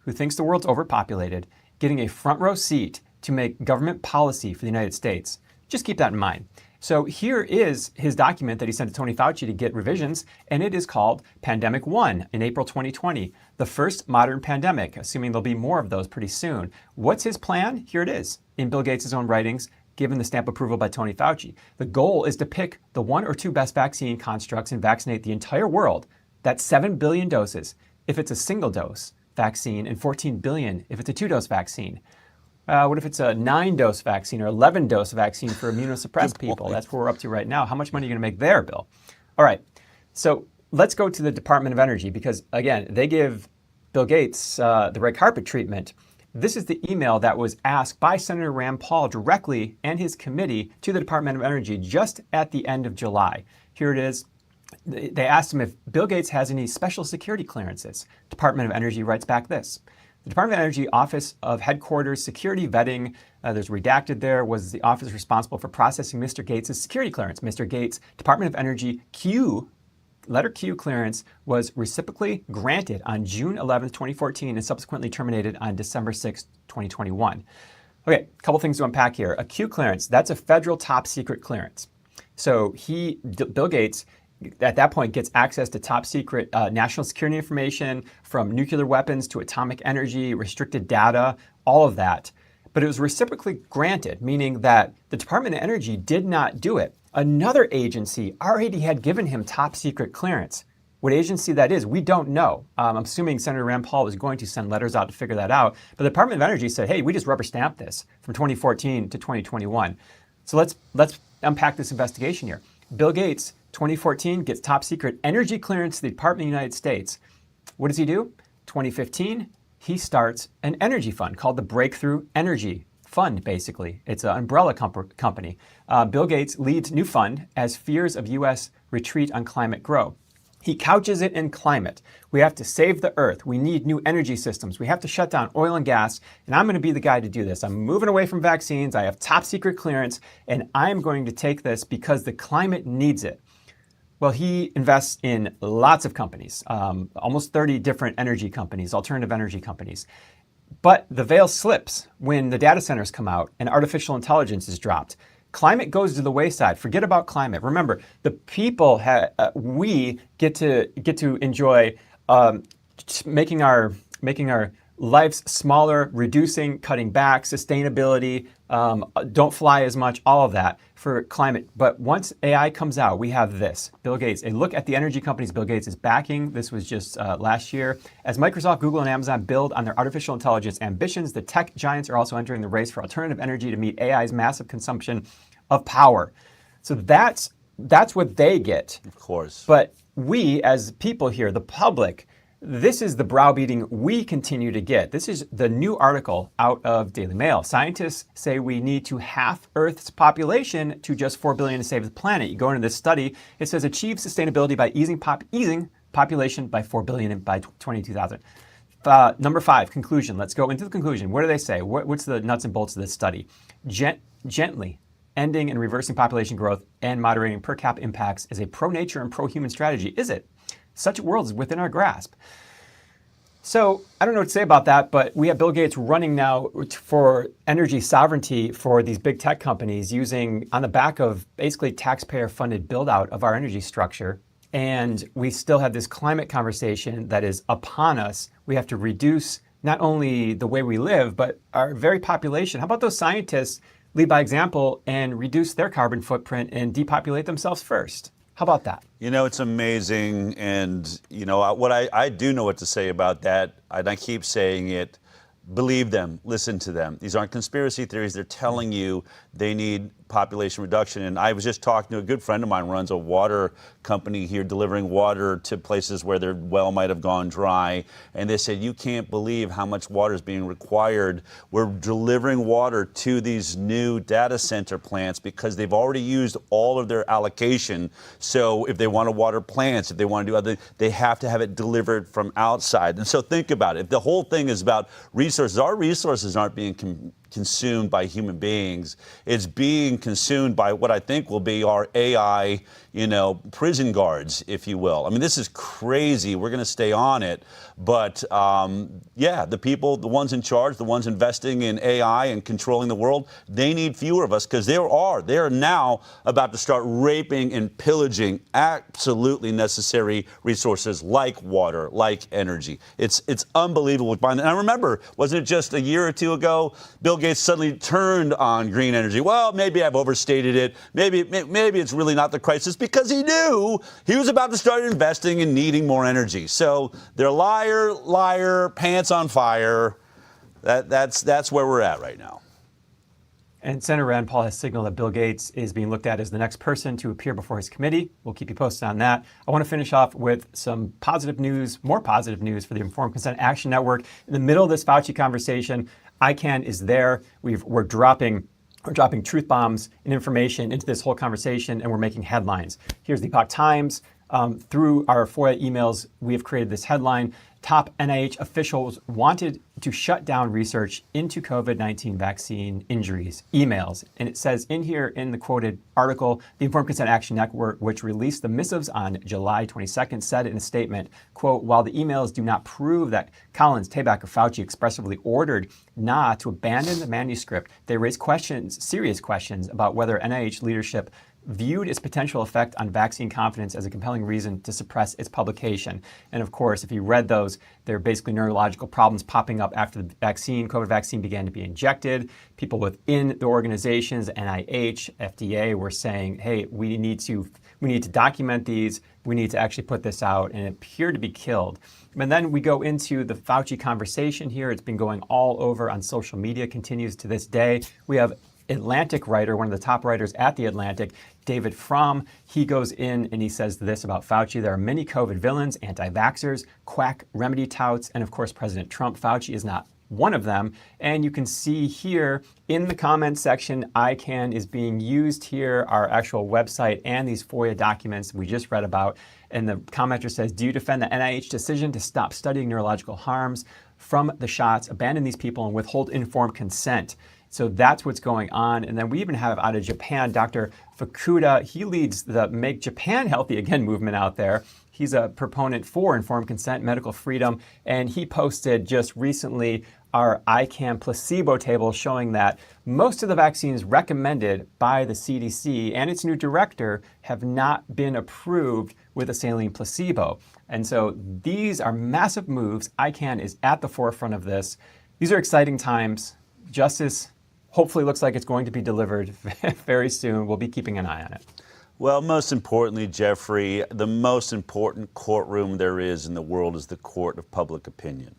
who thinks the world's overpopulated, getting a front row seat to make government policy for the United States. Just keep that in mind. So here is his document that he sent to Tony Fauci to get revisions, and it is called Pandemic 1 in April 2020, the first modern pandemic, assuming there'll be more of those pretty soon. What's his plan? Here it is, in Bill Gates' own writings, given the stamp approval by Tony Fauci. The goal is to pick the 1 or 2 best vaccine constructs and vaccinate the entire world. That's 7 billion doses if it's a single dose vaccine and 14 billion if it's a 2-dose vaccine. What if it's a 9-dose vaccine or 11-dose vaccine for immunosuppressed people? That's what we're up to right now. How much money are you going to make there, Bill? All right. So let's go to the Department of Energy because, again, they give Bill Gates the red carpet treatment. This is the email that was asked by Senator Rand Paul directly and his committee to the Department of Energy just at the end of July. Here it is. They asked him if Bill Gates has any special security clearances. Department of Energy writes back this. The Department of Energy Office of Headquarters Security Vetting, there's redacted there, was the office responsible for processing Mr. Gates' security clearance. Mr. Gates' Department of Energy letter Q clearance was reciprocally granted on June 11, 2014 and subsequently terminated on December 6, 2021. Okay, a couple things to unpack here. A Q clearance, that's a federal top secret clearance. So Bill Gates, at that point, gets access to top secret national security information, from nuclear weapons to atomic energy, restricted data, all of that. But it was reciprocally granted, meaning that the Department of Energy did not do it. Another agency already had given him top secret clearance. What agency that is, we don't know. I'm assuming Senator Rand Paul was going to send letters out to figure that out. But the Department of Energy said, hey, we just rubber stamped this from 2014 to 2021. So let's unpack this investigation here. Bill Gates, 2014, gets top secret energy clearance to the Department of the United States. What does he do? 2015, he starts an energy fund called the Breakthrough Energy Fund, basically. It's an umbrella company. Bill Gates leads new fund as fears of U.S. retreat on climate grow. He couches it in climate. We have to save the earth. We need new energy systems. We have to shut down oil and gas. And I'm going to be the guy to do this. I'm moving away from vaccines. I have top secret clearance. And I'm going to take this because the climate needs it. Well, he invests in lots of companies, almost 30 different energy companies, alternative energy companies. But the veil slips when the data centers come out and artificial intelligence is dropped. Climate goes to the wayside. Forget about climate. Remember, the people, we get to enjoy making our lives smaller, reducing, cutting back, sustainability, don't fly as much, all of that for climate. But once AI comes out, we have this. Bill Gates, a look at the energy companies Bill Gates is backing. This was just last year. As Microsoft, Google, and Amazon build on their artificial intelligence ambitions, the tech giants are also entering the race for alternative energy to meet AI's massive consumption of power. So that's what they get. Of course. But we, as people here, the public, This is the browbeating we continue to get. This is the new article out of Daily Mail. Scientists say we need to half Earth's population to just 4 billion to save the planet. You go into this study, it says achieve sustainability by easing population by 4 billion by 22,000. Number 5, conclusion. Let's go into the conclusion. What do they say? What's the nuts and bolts of this study? Gently ending and reversing population growth and moderating per cap impacts is a pro-nature and pro-human strategy. Is it? Such a world is within our grasp. So I don't know what to say about that, but we have Bill Gates running now for energy sovereignty for these big tech companies using on the back of basically taxpayer-funded build-out of our energy structure. And we still have this climate conversation that is upon us. We have to reduce not only the way we live, but our very population. How about those scientists lead by example and reduce their carbon footprint and depopulate themselves first? How about that? You know, it's amazing. And, you know, what I do know what to say about that, and I keep saying it. Believe them, listen to them. These aren't conspiracy theories. They're telling you they need population reduction. And I was just talking to a good friend of mine who runs a water company here delivering water to places where their well might have gone dry. And they said, you can't believe how much water is being required. We're delivering water to these new data center plants because they've already used all of their allocation. So if they want to water plants, if they want to do other things, they have to have it delivered from outside. And so think about it. If the whole thing is about resources, our resources aren't being consumed by human beings. It's being consumed by what I think will be our AI, prison guards, if you will. I mean, this is crazy. We're going to stay on it. But the people, the ones in charge, the ones investing in AI and controlling the world, they need fewer of us because they are now about to start raping and pillaging absolutely necessary resources like water, like energy. It's unbelievable. And I remember, wasn't it just a year or two ago, Bill Gates suddenly turned on green energy. Well, maybe I've overstated it. Maybe it's really not the crisis because he knew he was about to start investing and needing more energy. So they're liar, pants on fire. That's where we're at right now. And Senator Rand Paul has signaled that Bill Gates is being looked at as the next person to appear before his committee. We'll keep you posted on that. I want to finish off with some positive news, more positive news for the Informed Consent Action Network. In the middle of this Fauci conversation, ICANN is there. We're dropping truth bombs and information into this whole conversation, and we're making headlines. Here's the Epoch Times. Through our FOIA emails, we have created this headline. Top NIH officials wanted to shut down research into COVID-19 vaccine injuries, emails. And it says in here in the quoted article, the Informed Consent Action Network, which released the missives on July 22nd, said in a statement, quote, while the emails do not prove that Collins, Tabak, or Fauci expressively ordered NA to abandon the manuscript, they raise serious questions about whether NIH leadership viewed its potential effect on vaccine confidence as a compelling reason to suppress its publication. And of course, if you read those, there are basically neurological problems popping up after the COVID vaccine began to be injected. People within the organizations, NIH, FDA, were saying, hey, we need to document these. We need to actually put this out, and it appeared to be killed. And then we go into the Fauci conversation here. It's been going all over on social media, continues to this day. We have Atlantic writer, one of the top writers at The Atlantic, David Fromm. He goes in and he says this about Fauci. There are many COVID villains, anti-vaxxers, quack remedy touts, and of course, President Trump. Fauci is not one of them. And you can see here in the comments section, ICANN is being used here, our actual website and these FOIA documents we just read about. And the commenter says, do you defend the NIH decision to stop studying neurological harms from the shots, abandon these people, and withhold informed consent? So that's what's going on. And then we even have out of Japan, Dr. Fukuda. He leads the Make Japan Healthy Again movement out there. He's a proponent for informed consent, medical freedom. And he posted just recently our ICANN placebo table showing that most of the vaccines recommended by the CDC and its new director have not been approved with a saline placebo. And so these are massive moves. ICANN is at the forefront of this. These are exciting times. Justice hopefully looks like it's going to be delivered very soon. We'll be keeping an eye on it. Well, most importantly, Jeffrey, the most important courtroom there is in the world is the court of public opinion.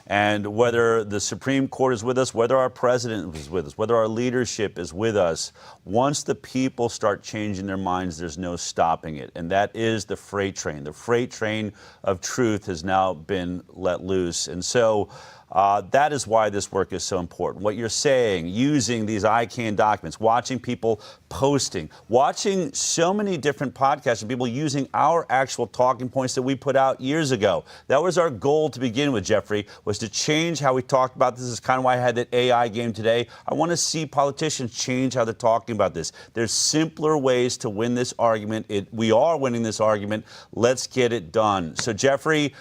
And whether the Supreme Court is with us, whether our president is with us, whether our leadership is with us, once the people start changing their minds, there's no stopping it. And that is the freight train. The freight train of truth has now been let loose. And so that is why this work is so important. What you're saying, using these ICANN documents, watching people posting, watching so many different podcasts and people using our actual talking points that we put out years ago. That was our goal to begin with, Jeffrey, was to change how we talked about this. This is kind of why I had that AI game today. I want to see politicians change how they're talking about this. There's simpler ways to win this argument. We are winning this argument. Let's get it done. So, Jeffrey,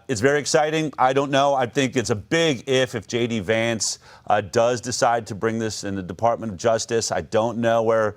it's very exciting. I don't know. I think it's a big if J.D. Vance does decide to bring this in the Department of Justice. I don't know where,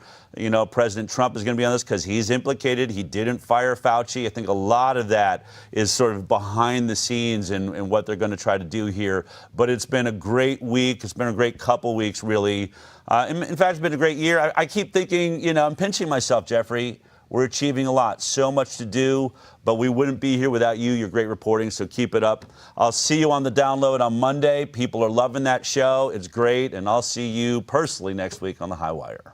President Trump is going to be on this because he's implicated. He didn't fire Fauci. I think a lot of that is sort of behind the scenes in what they're going to try to do here. But it's been a great week. It's been a great couple weeks, really. In fact, it's been a great year. I keep thinking, I'm pinching myself, Jeffrey. We're achieving a lot, so much to do, but we wouldn't be here without you, your great reporting, so keep it up. I'll see you on the download on Monday. People are loving that show. It's great, and I'll see you personally next week on the High Wire.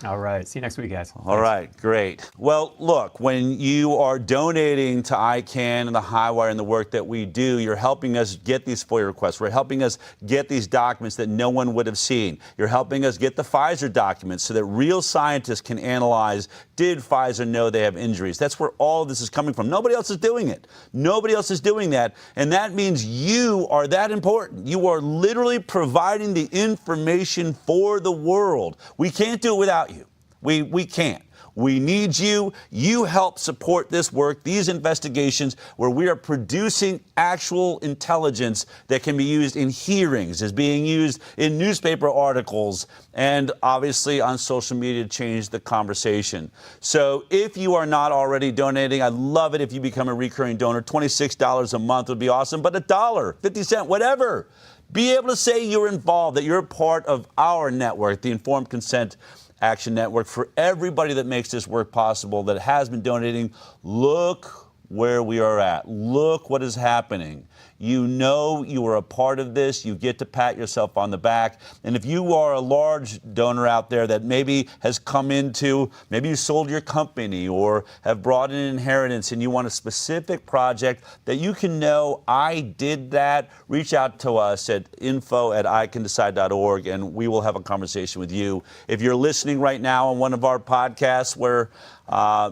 All right. See you next week, guys. All right. Great. Well, look, when you are donating to ICANN and the Highwire and the work that we do, you're helping us get these FOIA requests. We're helping us get these documents that no one would have seen. You're helping us get the Pfizer documents so that real scientists can analyze, did Pfizer know they have injuries? That's where all of this is coming from. Nobody else is doing it. Nobody else is doing that. And that means you are that important. You are literally providing the information for the world. We can't do it without you. We can't. We need you. You help support this work, these investigations, where we are producing actual intelligence that can be used in hearings, is being used in newspaper articles, and obviously on social media to change the conversation. So if you are not already donating, I'd love it if you become a recurring donor. $26 a month would be awesome, but $1, 50 cents, whatever. Be able to say you're involved, that you're a part of our network, the Informed Consent Action Network. For everybody that makes this work possible, that has been donating, look where we are at. Look what is happening. You know you are a part of this. You get to pat yourself on the back. And if you are a large donor out there that maybe has come into, maybe you sold your company or have brought in an inheritance and you want a specific project that you can know, I did that, reach out to us at info@icandecide.org and we will have a conversation with you. If you're listening right now on one of our podcasts where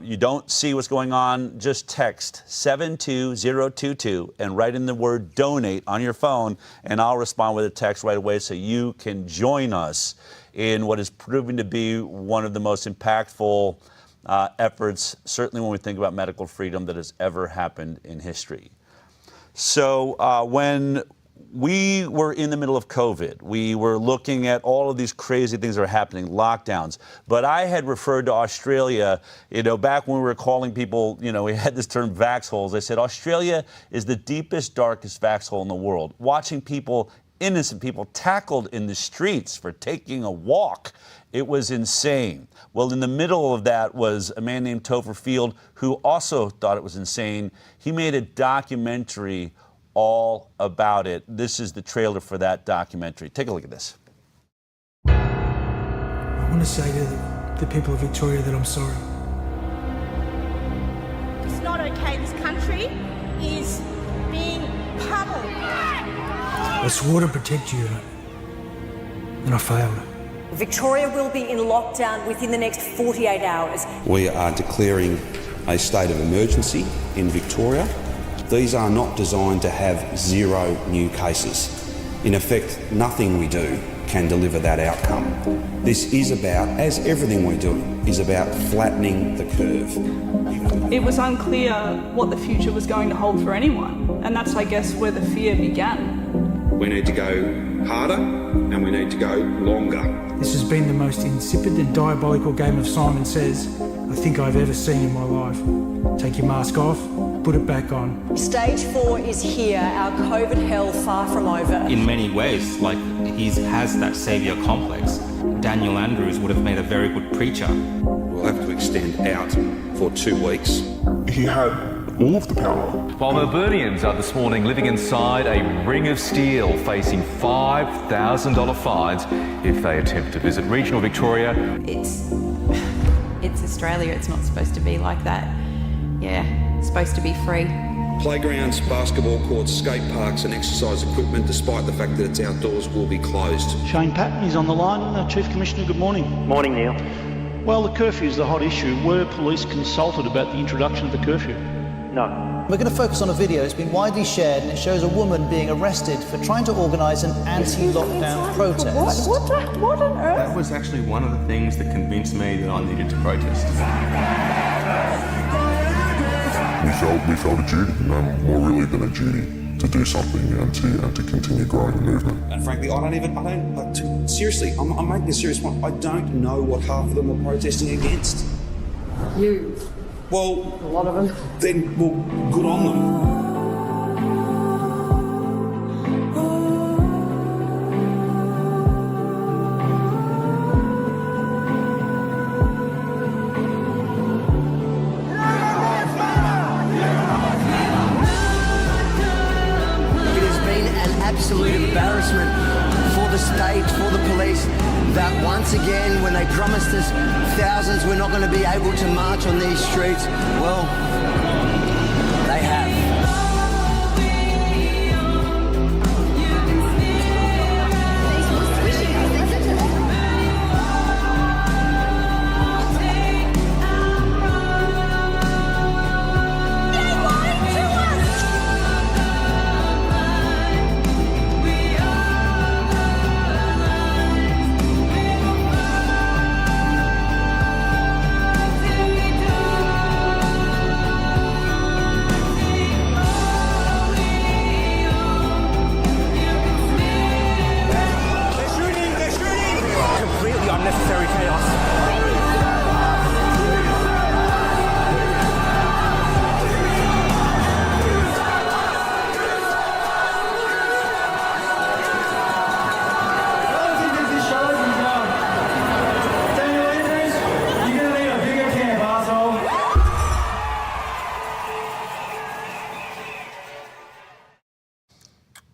you don't see what's going on, just text 72022 and write in the word donate on your phone, and I'll respond with a text right away so you can join us in what is proving to be one of the most impactful efforts, certainly when we think about medical freedom, that has ever happened in history. So when we were in the middle of COVID, we were looking at all of these crazy things that are happening, lockdowns. But I had referred to Australia, back when we were calling people, we had this term vax holes. I said, Australia is the deepest, darkest vax hole in the world. Watching people, innocent people, tackled in the streets for taking a walk. It was insane. Well, in the middle of that was a man named Topher Field, who also thought it was insane. He made a documentary all about it. This is the trailer for that documentary. Take a look at this. I want to say to the people of Victoria that I'm sorry. It's not okay. This country is being pummeled. I swore to protect you, and I failed. Victoria will be in lockdown within the next 48 hours. We are declaring a state of emergency in Victoria. These are not designed to have zero new cases. In effect, nothing we do can deliver that outcome. This is about, as everything we do, is about flattening the curve. It was unclear what the future was going to hold for anyone, and that's, I guess, where the fear began. We need to go harder, and we need to go longer. This has been the most insipid and diabolical game of Simon Says I think I've ever seen in my life. Take your mask off, put it back on. Stage 4 is here, our COVID hell far from over. In many ways, he has that saviour complex. Daniel Andrews would have made a very good preacher. We'll have to extend out for 2 weeks. He had all of the power. While Melburnians are this morning living inside a ring of steel, facing $5,000 fines if they attempt to visit regional Victoria. It's Australia. It's not supposed to be like that. Yeah, it's supposed to be free. Playgrounds, basketball courts, skate parks and exercise equipment, despite the fact that it's outdoors, will be closed. Shane Patton is on the line. Chief Commissioner, good morning. Morning, Neil. Well, the curfew is the hot issue. Were police consulted about the introduction of the curfew? No. We're going to focus on a video that's been widely shared, and it shows a woman being arrested for trying to organise an anti-lockdown protest. What on earth? That was actually one of the things that convinced me that I needed to protest. We felt a duty, no more really than a duty, to do something and to continue growing the movement. And frankly, seriously, I'm making a serious point. I don't know what half of them were protesting against. You. Well, a lot of them. Then, well, good on them. Absolute embarrassment for the state, for the police, that once again, when they promised us thousands were not going to be able to march on these streets, well, they have.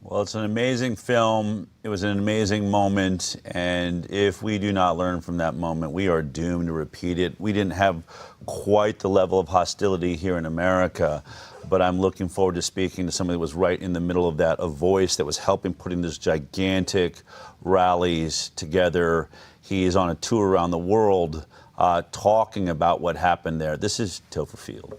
Well, it's an amazing film. It was an amazing moment. And if we do not learn from that moment, we are doomed to repeat it. We didn't have quite the level of hostility here in America, but I'm looking forward to speaking to somebody that was right in the middle of that, a voice that was helping putting these gigantic rallies together. He is on a tour around the world talking about what happened there. This is Topher Field.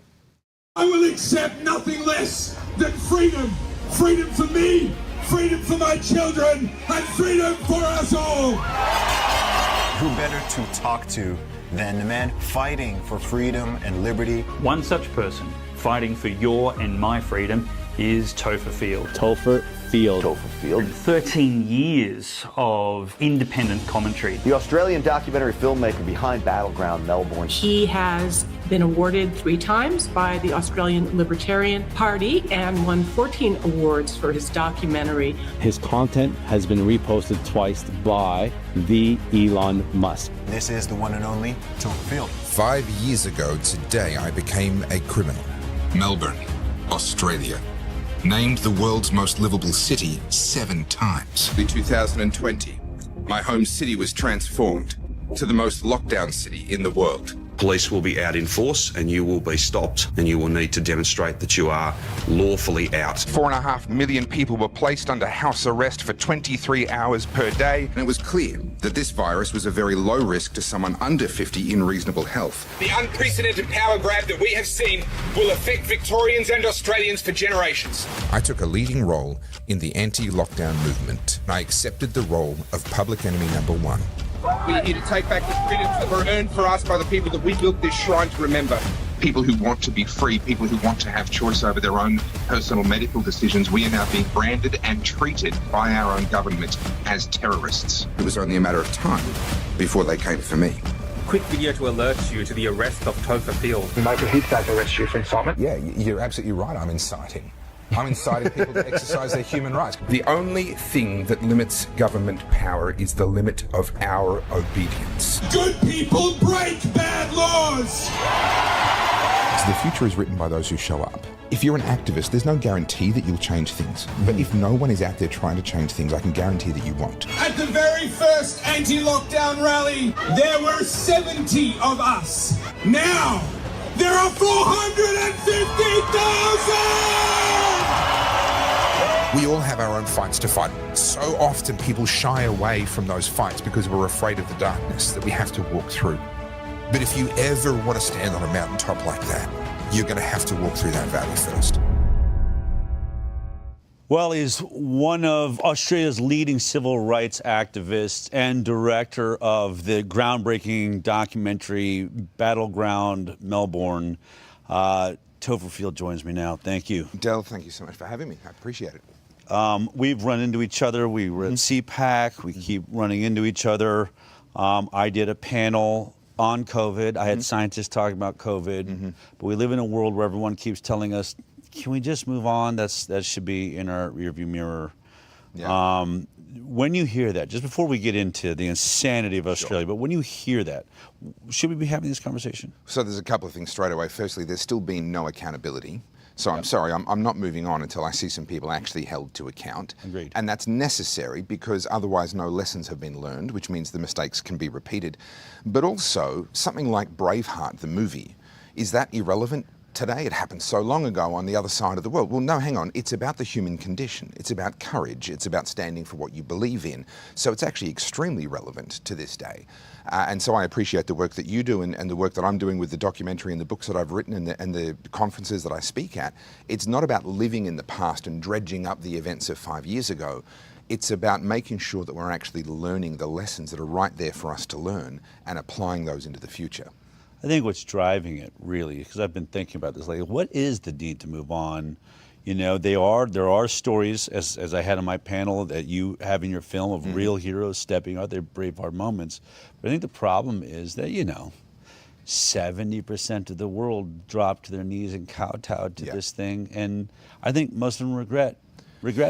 I will accept nothing less than freedom. Freedom for me, freedom for my children, and freedom for us all. Who better to talk to than the man fighting for freedom and liberty? One such person fighting for your and my freedom is Topher Field. Topher Field. Topher Field. 13 years of independent commentary. The Australian documentary filmmaker behind Battleground Melbourne. He has been awarded 3 times by the Australian Libertarian Party and won 14 awards for his documentary. His content has been reposted twice by the Elon Musk. This is the one and only Topher Field. 5 years ago today, I became a criminal. Melbourne, Australia. Named the world's most livable city 7 times. In 2020, my home city was transformed to the most lockdown city in the world. Police will be out in force and you will be stopped and you will need to demonstrate that you are lawfully out. 4.5 million people were placed under house arrest for 23 hours per day. And it was clear that this virus was a very low risk to someone under 50 in reasonable health. The unprecedented power grab that we have seen will affect Victorians and Australians for generations. I took a leading role in the anti-lockdown movement. I accepted the role of public enemy number 1. We are here to take back the freedoms that were earned for us by the people that we built this shrine to remember. People who want to be free, people who want to have choice over their own personal medical decisions, we are now being branded and treated by our own government as terrorists. It was only a matter of time before they came for me. Quick video to alert you to the arrest of Topher Field. Michael Heath does arrest you for incitement? Yeah, you're absolutely right. I'm inciting people to exercise their human rights. The only thing that limits government power is the limit of our obedience. Good people break bad laws. So the future is written by those who show up. If you're an activist, there's no guarantee that you'll change things. But if no one is out there trying to change things, I can guarantee that you won't. At the very first anti-lockdown rally, there were 70 of us. Now, there are 450,000! We all have our own fights to fight. So often people shy away from those fights because we're afraid of the darkness that we have to walk through. But if you ever want to stand on a mountaintop like that, you're going to have to walk through that valley first. Well, he's one of Australia's leading civil rights activists and director of the groundbreaking documentary Battleground Melbourne. Topher Field joins me now. Thank you. Del, thank you so much for having me. I appreciate it. We've run into each other. We were at CPAC. We keep running into each other. I did a panel on COVID. I had scientists talking about COVID. But we live in a world where everyone keeps telling us, can we just move on? That should be in our rearview mirror. Yeah. When you hear that, just before we get into the insanity of Australia, but when you hear that, should we be having this conversation? So there's a couple of things straight away. Firstly, there's still been no accountability. So I'm sorry, I'm not moving on until I see some people actually held to account. Agreed. And that's necessary because otherwise no lessons have been learned, which means the mistakes can be repeated. But also, something like Braveheart, the movie, is that irrelevant today? It happened so long ago on the other side of the world. Well, no, hang on. It's about the human condition. It's about courage. It's about standing for what you believe in. So it's actually extremely relevant to this day. And so I appreciate the work that you do and the work that I'm doing with the documentary and the books that I've written and the conferences that I speak at. It's not about living in the past and dredging up the events of 5 years ago. It's about making sure that we're actually learning the lessons that are right there for us to learn and applying those into the future. I think what's driving it, really, because I've been thinking about this lately, what is the need to move on? You know, there are stories, as I had on my panel, that you have in your film of real heroes stepping out, their Braveheart moments. But I think the problem is that, 70% of the world dropped to their knees and kowtowed to this thing. And I think most of them regret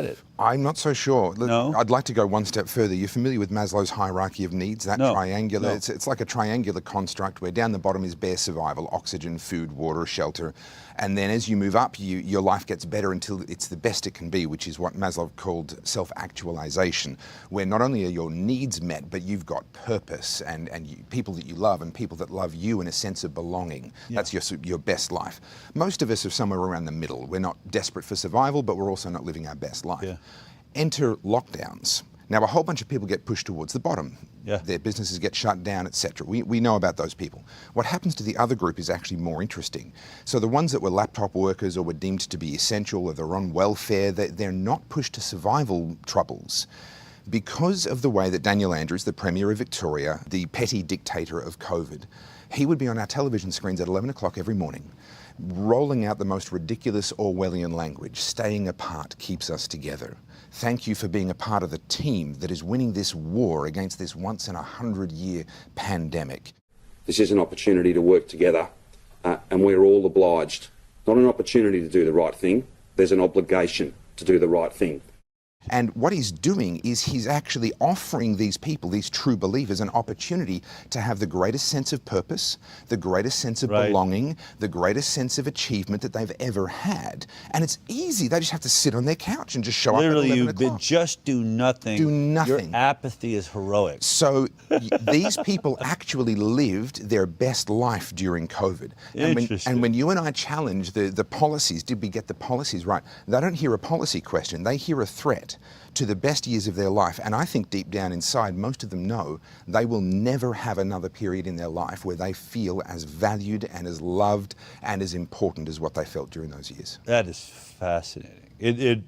it. I'm not so sure. No? I'd like to go one step further. You're familiar with Maslow's hierarchy of needs? That triangular, it's like a triangular construct where down the bottom is bare survival, oxygen, food, water, shelter. And then as you move up, your life gets better until it's the best it can be, which is what Maslow called self-actualization, where not only are your needs met, but you've got purpose and people that you love and people that love you and a sense of belonging. Yeah. That's your best life. Most of us are somewhere around the middle. We're not desperate for survival, but we're also not living our best life. Yeah. Enter lockdowns. Now, a whole bunch of people get pushed towards the bottom. Yeah. Their businesses get shut down, etc. We know about those people. What happens to the other group is actually more interesting. So the ones that were laptop workers or were deemed to be essential or they're on welfare, they're not pushed to survival troubles. Because of the way that Daniel Andrews, the Premier of Victoria, the petty dictator of COVID, he would be on our television screens at 11 o'clock every morning, rolling out the most ridiculous Orwellian language. Staying apart keeps us together. Thank you for being a part of the team that is winning this war against this once-in-a-100-year pandemic. This is an opportunity to work together, and we're all obliged. Not an opportunity to do the right thing, there's an obligation to do the right thing. And what he's doing is he's actually offering these people, these true believers, an opportunity to have the greatest sense of purpose, the greatest sense of belonging, the greatest sense of achievement that they've ever had. And it's easy. They just have to sit on their couch and just show up at 11 o'clock. Just do nothing. Do nothing. Your apathy is heroic. So these people actually lived their best life during COVID. And when you and I challenge the policies, did we get the policies right? They don't hear a policy question. They hear a threat to the best years of their life. And I think deep down inside, most of them know they will never have another period in their life where they feel as valued and as loved and as important as what they felt during those years. That is fascinating.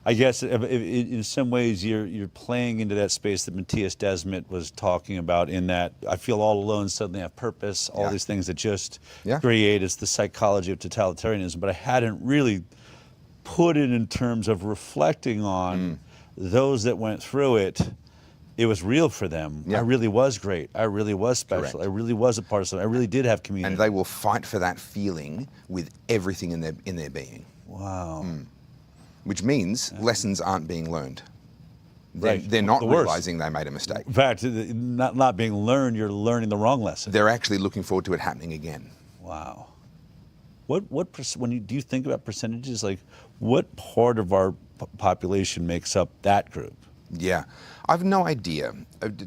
I guess in some ways you're playing into that space that Matthias Desmet was talking about, in that I feel all alone, suddenly have purpose, all these things that just create. It's the psychology of totalitarianism. But I hadn't really put it in terms of reflecting on those that went through it. It was real for them. I really was great. I really was special. Correct. I really was a part of something. I really did have community. And they will fight for that feeling with everything in their being. Wow. Which means lessons aren't being learned. They're not realizing they made a mistake. In fact, not being learned, you're learning the wrong lesson. They're actually looking forward to it happening again. Wow. Do you think about percentages, like what part of our population makes up that group? Yeah, I've no idea.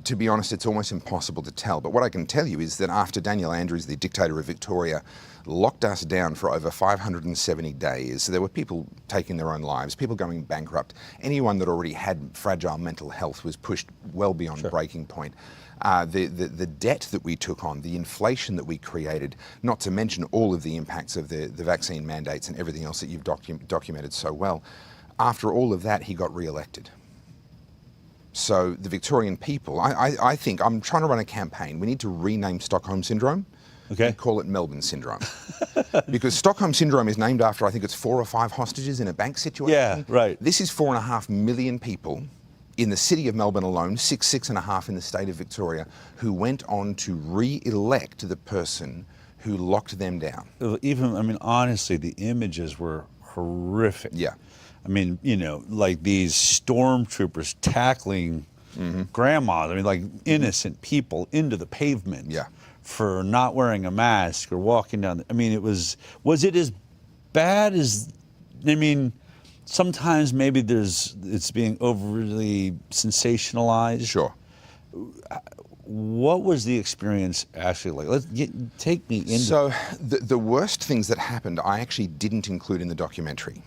To be honest, it's almost impossible to tell. But what I can tell you is that after Daniel Andrews, the dictator of Victoria, locked us down for over 570 days, there were people taking their own lives, people going bankrupt. Anyone that already had fragile mental health was pushed well beyond breaking point. The debt that we took on, the inflation that we created, not to mention all of the impacts of the vaccine mandates and everything else that you've documented so well. After all of that, he got re-elected. So the Victorian people, I think, I'm trying to run a campaign. We need to rename Stockholm Syndrome. Okay. And call it Melbourne Syndrome. Because Stockholm Syndrome is named after, I think it's 4 or 5 hostages in a bank situation. Yeah, right. This is 4.5 million people in the city of Melbourne alone, 6.5 in the state of Victoria, who went on to re-elect the person who locked them down. Honestly, the images were horrific. Yeah. Like these stormtroopers tackling grandmas, like innocent people into the pavement for not wearing a mask or walking down. Was it as bad as, sometimes maybe it's being overly sensationalized. Sure. What was the experience actually like? Take me into. So the worst things that happened, I actually didn't include in the documentary,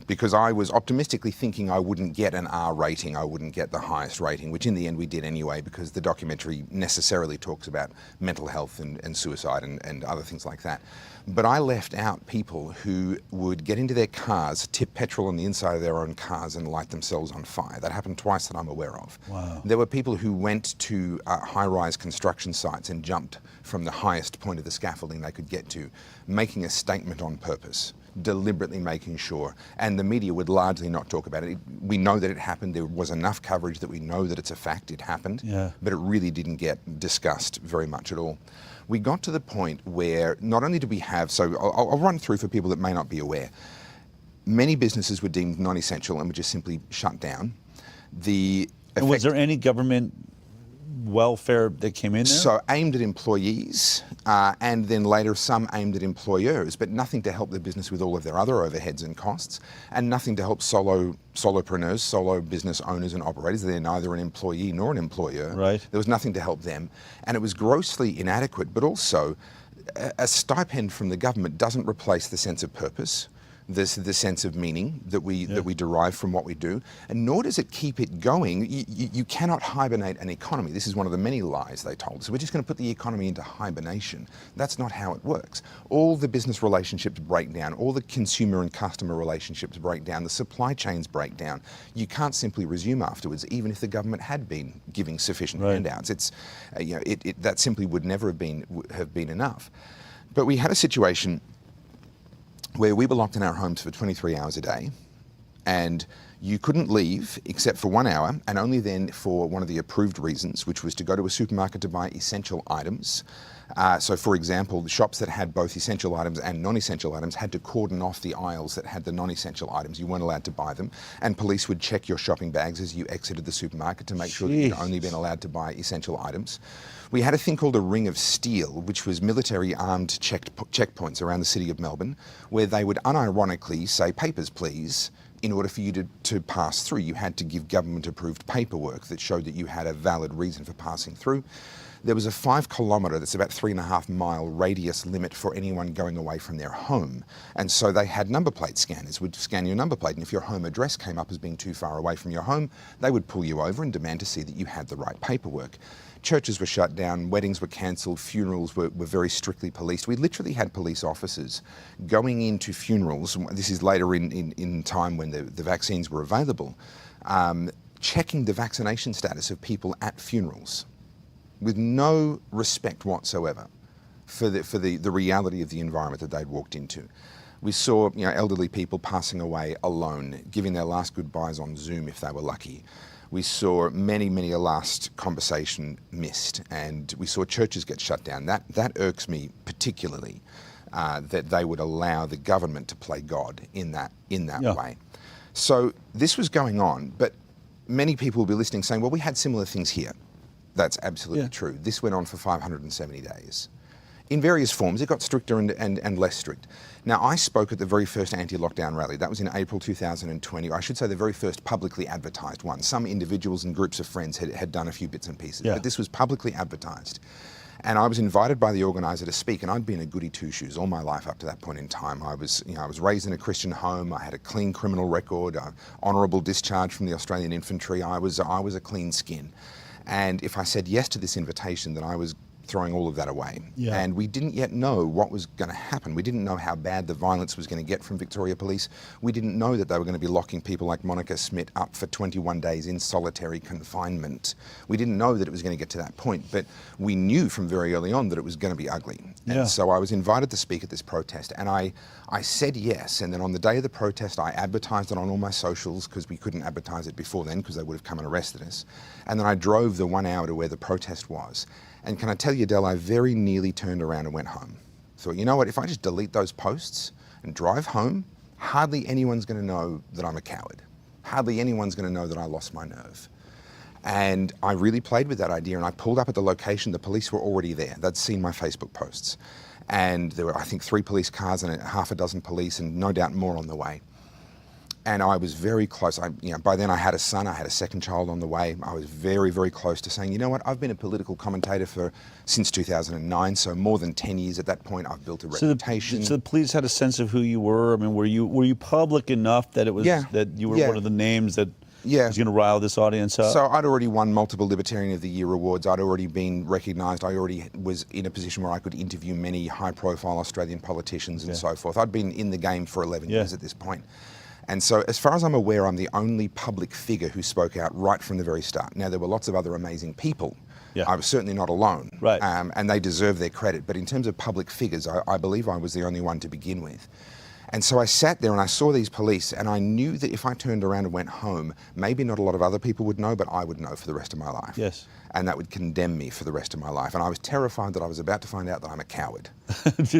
because I was optimistically thinking I wouldn't get an R rating, I wouldn't get the highest rating, which in the end we did anyway, because the documentary necessarily talks about mental health and suicide and other things like that. But I left out people who would get into their cars, tip petrol on the inside of their own cars and light themselves on fire. That happened twice that I'm aware of. Wow. There were people who went to high-rise construction sites and jumped from the highest point of the scaffolding they could get to, making a statement on purpose, deliberately making sure, and the media would largely not talk about it. We know that it happened. There was enough coverage that we know that it's a fact, it happened, but it really didn't get discussed very much at all. We got to the point where not only did we have, so I'll run through for people that may not be aware, many businesses were deemed non-essential and were just simply shut down. And was there any government welfare that came in there? So aimed at employees, and then later some aimed at employers, but nothing to help the business with all of their other overheads and costs, and nothing to help solopreneurs, solo business owners and operators. They're neither an employee nor an employer. Right. There was nothing to help them, and it was grossly inadequate, but also a stipend from the government doesn't replace the sense of purpose, the sense of meaning that we derive from what we do, and nor does it keep it going. You cannot hibernate an economy. This is one of the many lies they told us. We're just going to put the economy into hibernation. That's not how it works. All the business relationships break down. All the consumer and customer relationships break down. The supply chains break down. You can't simply resume afterwards, even if the government had been giving sufficient handouts. It's that simply would never have been enough. But we had a situation where we were locked in our homes for 23 hours a day, and you couldn't leave except for 1 hour, and only then for one of the approved reasons, which was to go to a supermarket to buy essential items. So for example, the shops that had both essential items and non-essential items had to cordon off the aisles that had the non-essential items. You weren't allowed to buy them, and police would check your shopping bags as you exited the supermarket to make sure that you'd only been allowed to buy essential items. We had a thing called a ring of steel, which was military armed checkpoints around the city of Melbourne, where they would unironically say, "Papers, please." In order for you to pass through, you had to give government-approved paperwork that showed that you had a valid reason for passing through. There was a 5 kilometre, that's about 3.5 mile radius limit for anyone going away from their home. And so they had number plate scanners, would scan your number plate, and if your home address came up as being too far away from your home, they would pull you over and demand to see that you had the right paperwork. Churches were shut down, weddings were cancelled, funerals were very strictly policed. We literally had police officers going into funerals, this is later in time when the vaccines were available, checking the vaccination status of people at funerals with no respect whatsoever for the reality of the environment that they'd walked into. We saw elderly people passing away alone, giving their last goodbyes on Zoom if they were lucky. We saw many a last conversation missed, and we saw churches get shut down. That irks me particularly, that they would allow the government to play God in that way. So this was going on, but many people will be listening saying, well, we had similar things here. That's absolutely true. This went on for 570 days. in various forms. It got stricter and less strict. Now, I spoke at the very first anti-lockdown rally. That was in April 2020. I should say the very first publicly advertised one. Some individuals and groups of friends had done a few bits and pieces, but this was publicly advertised. And I was invited by the organiser to speak, and I'd been a goody two-shoes all my life up to that point in time. I was raised in a Christian home. I had a clean criminal record, honourable discharge from the Australian Infantry. I was a clean skin. And if I said yes to this invitation, then I was throwing all of that away. Yeah. And we didn't yet know what was going to happen. We didn't know how bad the violence was going to get from Victoria Police. We didn't know that they were going to be locking people like Monica Smith up for 21 days in solitary confinement. We didn't know that it was going to get to that point, but we knew from very early on that it was going to be ugly. And so I was invited to speak at this protest, and I said yes. And then on the day of the protest, I advertised it on all my socials, because we couldn't advertise it before then because they would have come and arrested us. And then I drove the 1 hour to where the protest was. And can I tell you, Del, I very nearly turned around and went home. Thought, you know what, if I just delete those posts and drive home, hardly anyone's going to know that I'm a coward. Hardly anyone's going to know that I lost my nerve. And I really played with that idea, and I pulled up at the location. The police were already there. They'd seen my Facebook posts. And there were, I think, 3 police cars and half a dozen police, and no doubt more on the way. And I was very close. By then I had a son, I had a second child on the way. I was very, very close to saying, you know what, I've been a political commentator since 2009, so more than 10 years at that point. I've built a reputation. So the police had a sense of who you were? I mean, were you public enough that it was that you were one of the names that was going to rile this audience up? So I'd already won multiple Libertarian of the Year awards. I'd already been recognised. I already was in a position where I could interview many high-profile Australian politicians and so forth. I'd been in the game for 11 years at this point. And so as far as I'm aware, I'm the only public figure who spoke out right from the very start. Now, there were lots of other amazing people. I was certainly not alone. Right. And they deserve their credit. But in terms of public figures, I believe I was the only one to begin with. And so I sat there and I saw these police, and I knew that if I turned around and went home, maybe not a lot of other people would know, but I would know for the rest of my life. Yes. And that would condemn me for the rest of my life. And I was terrified that I was about to find out that I'm a coward.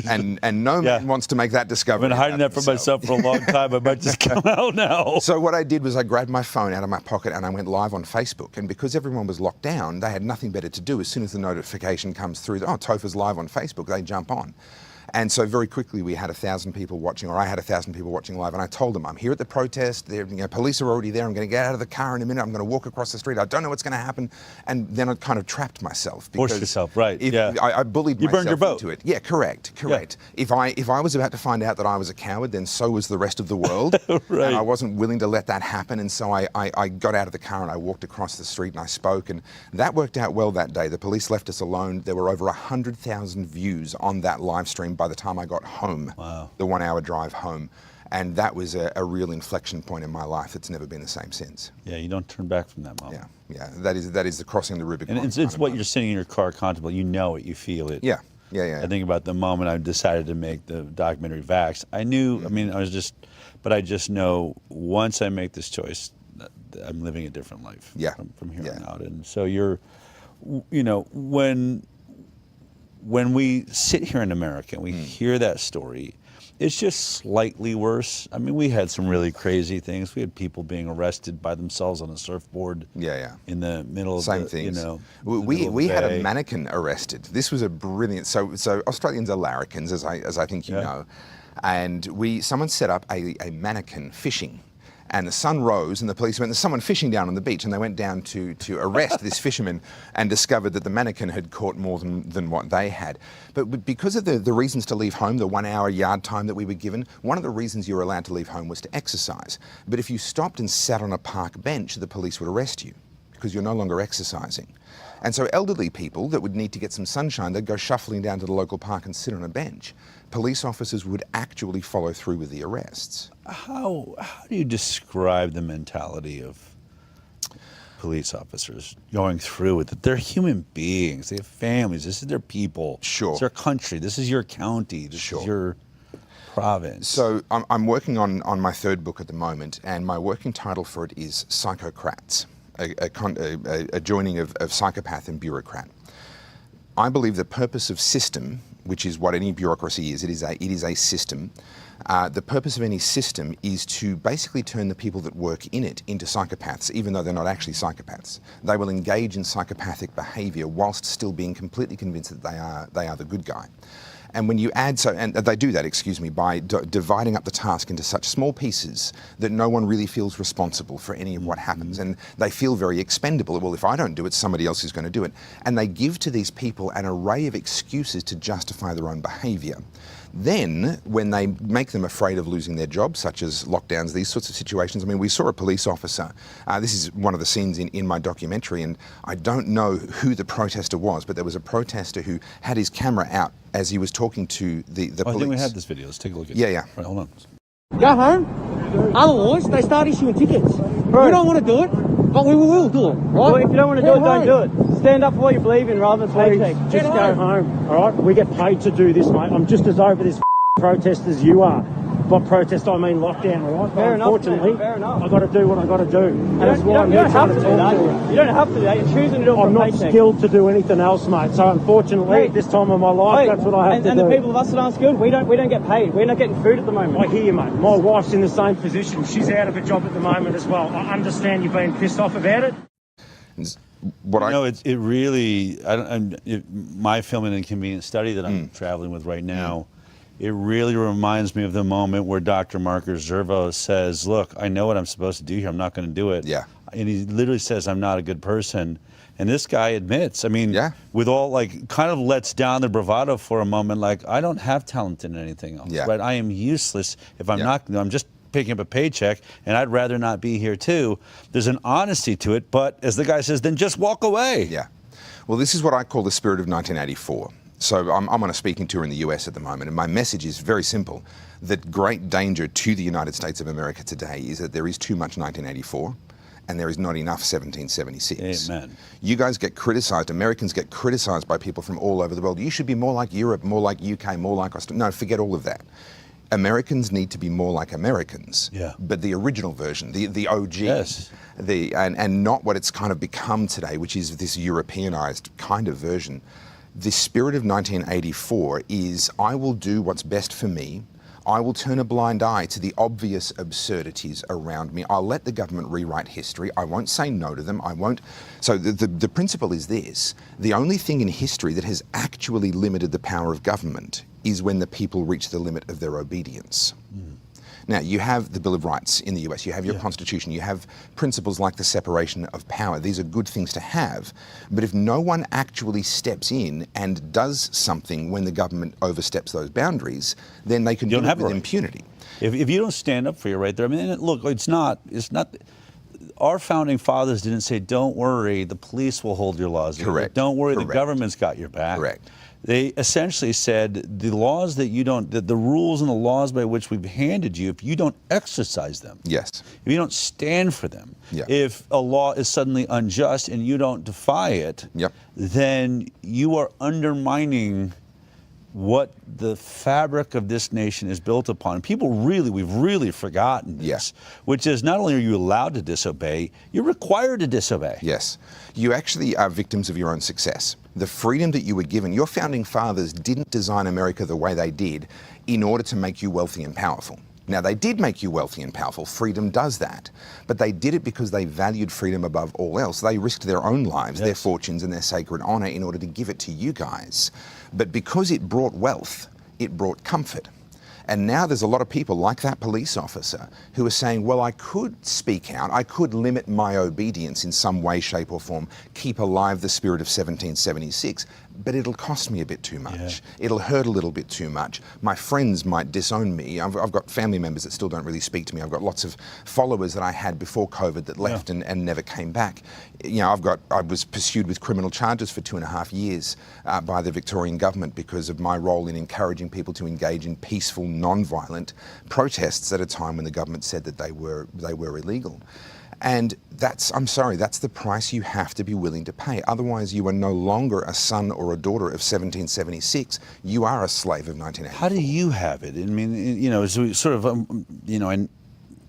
and no man wants to make that discovery. I've been hiding that from myself for a long time. I might just come out now. So what I did was I grabbed my phone out of my pocket and I went live on Facebook. And because everyone was locked down, they had nothing better to do. As soon as the notification comes through, oh, Topher's live on Facebook, they jump on. And so very quickly we had 1,000 people watching, or I had 1,000 people watching live, and I told them, I'm here at the protest, police are already there, I'm going to get out of the car in a minute, I'm going to walk across the street, I don't know what's going to happen. And then I kind of trapped myself. Forced yourself, right. I bullied myself burned your boat. into it. Yeah, correct. Yeah. If I was about to find out that I was a coward, then so was the rest of the world. Right. And I wasn't willing to let that happen, and so I got out of the car and I walked across the street and I spoke, and that worked out well that day. The police left us alone. There were over 100,000 views on that live stream by the time I got home, the 1 hour drive home. And that was a real inflection point in my life that's never been the same since. Yeah, you don't turn back from that moment. Yeah, that is the crossing the Rubicon. And it's what you're sitting in your car contemplating. You know it, you feel it. Yeah. I think about the moment I decided to make the documentary Vax. I knew, but I just know once I make this choice, I'm living a different life from here on out. And so when we sit here in America and we hear that story, it's just slightly worse. I mean, we had some really crazy things. We had people being arrested by themselves on a surfboard. In the middle of same things. We had a mannequin arrested. This was a brilliant. So Australians are larrikins, as I think you know, and someone set up a mannequin fishing. And the sun rose, and the police went, there's someone fishing down on the beach, and they went down to arrest this fisherman and discovered that the mannequin had caught more than what they had. But because of the reasons to leave home, the 1 hour yard time that we were given, one of the reasons you were allowed to leave home was to exercise. But if you stopped and sat on a park bench, the police would arrest you because you're no longer exercising. And so elderly people that would need to get some sunshine, they'd go shuffling down to the local park and sit on a bench. Police officers would actually follow through with the arrests. How do you describe the mentality of police officers going through with it? They're human beings. They have families. This is their people. Sure. It's their country. This is your county. This is your province. So I'm working on my third book at the moment, and my working title for it is Psychocrats, a joining of psychopath and bureaucrat. I believe the purpose of system, which is what any bureaucracy is, it is a system, The purpose of any system is to basically turn the people that work in it into psychopaths, even though they're not actually psychopaths. They will engage in psychopathic behaviour whilst still being completely convinced that they are the good guy. And when you add, and they do that, by dividing up the task into such small pieces that no one really feels responsible for any of what happens. And they feel very expendable. Well, if I don't do it, somebody else is going to do it. And they give to these people an array of excuses to justify their own behaviour. Then, when they make them afraid of losing their jobs, such as lockdowns, these sorts of situations, I mean, we saw a police officer, this is one of the scenes in my documentary, and I don't know who the protester was, but there was a protester who had his camera out as he was talking to the police. I think we had this video. Let's take a look at it. Yeah. Right, hold on. Go home. Otherwise, they start issuing tickets. Bro. We don't want to do it, but we will do it, right? Well, if you don't want to do it, don't do it. Stand up for what you believe in rather than paycheck. Just go home, all right? We get paid to do this, mate. I'm just as over this protest as you are. By protest, I mean lockdown, all right? Fair enough, unfortunately, fair enough. I've got to do what I've got to do. And that's why I'm you here don't trying have to to do talk that. to you. You don't have to do that. You're choosing to do it for I'm not paycheck. skilled to do anything else, mate. So unfortunately, at this time of my life, that's what I have to do. And the people of us that aren't skilled, we don't get paid. We're not getting food at the moment. I hear you, mate. My wife's in the same position. She's out of a job at the moment as well. I understand you've been pissed off about it. It really, my film and inconvenient study that I'm traveling with right now, it really reminds me of the moment where Dr. Marcus Zervo says, look, I know what I'm supposed to do here. I'm not going to do it. Yeah. And he literally says, I'm not a good person. And this guy admits, I mean, with all kind of lets down the bravado for a moment, I don't have talent in anything else, right? I am useless if I'm not, I'm just picking up a paycheck, and I'd rather not be here too. There's an honesty to it, but as the guy says, then just walk away. Yeah. Well, this is what I call the spirit of 1984. So I'm on a speaking tour in the US at the moment, and my message is very simple. The great danger to the United States of America today is that there is too much 1984 and there is not enough 1776. Amen. You guys get criticised, Americans get criticised by people from all over the world. You should be more like Europe, more like UK, more like Australia. No, forget all of that. Americans need to be more like Americans, but the original version, the OG, and not what it's kind of become today, which is this Europeanized kind of version. The spirit of 1984 is, I will do what's best for me. I will turn a blind eye to the obvious absurdities around me. I'll let the government rewrite history. I won't say no to them. I won't. So the principle is this. The only thing in history that has actually limited the power of government is when the people reach the limit of their obedience. Now, you have the Bill of Rights in the US, you have your Constitution, you have principles like the separation of power. These are good things to have, but if no one actually steps in and does something when the government oversteps those boundaries, then they can do it with impunity. If you don't stand up for your right there, I mean, look, it's not, our founding fathers didn't say, don't worry, the police will hold your laws. Correct. Don't worry, the government's got your back. Correct. They essentially said the laws that you don't, the rules and the laws by which we've handed you, if you don't exercise them, if you don't stand for them, if a law is suddenly unjust and you don't defy it, then you are undermining what the fabric of this nation is built upon. We've really forgotten this, which is not only are you allowed to disobey, you're required to disobey. Yes. You actually are victims of your own success. The freedom that you were given, your founding fathers didn't design America the way they did in order to make you wealthy and powerful. Now, they did make you wealthy and powerful. Freedom does that. But they did it because they valued freedom above all else. They risked their own lives, their fortunes, and their sacred honor in order to give it to you guys. But because it brought wealth, it brought comfort. And now there's a lot of people like that police officer who are saying, well, I could speak out, I could limit my obedience in some way, shape or form, keep alive the spirit of 1776, but it'll cost me a bit too much. It'll hurt a little bit too much. My friends might disown me. I've got family members that still don't really speak to me. I've got lots of followers that I had before COVID that left and never came back. You know, I was pursued with criminal charges for 2.5 years by the Victorian government because of my role in encouraging people to engage in peaceful, non-violent protests at a time when the government said that they were illegal. And I'm sorry, that's the price you have to be willing to pay. Otherwise, you are no longer a son or a daughter of 1776. You are a slave of 1984. How do you have it? I mean, you know, as we sort of, you know, and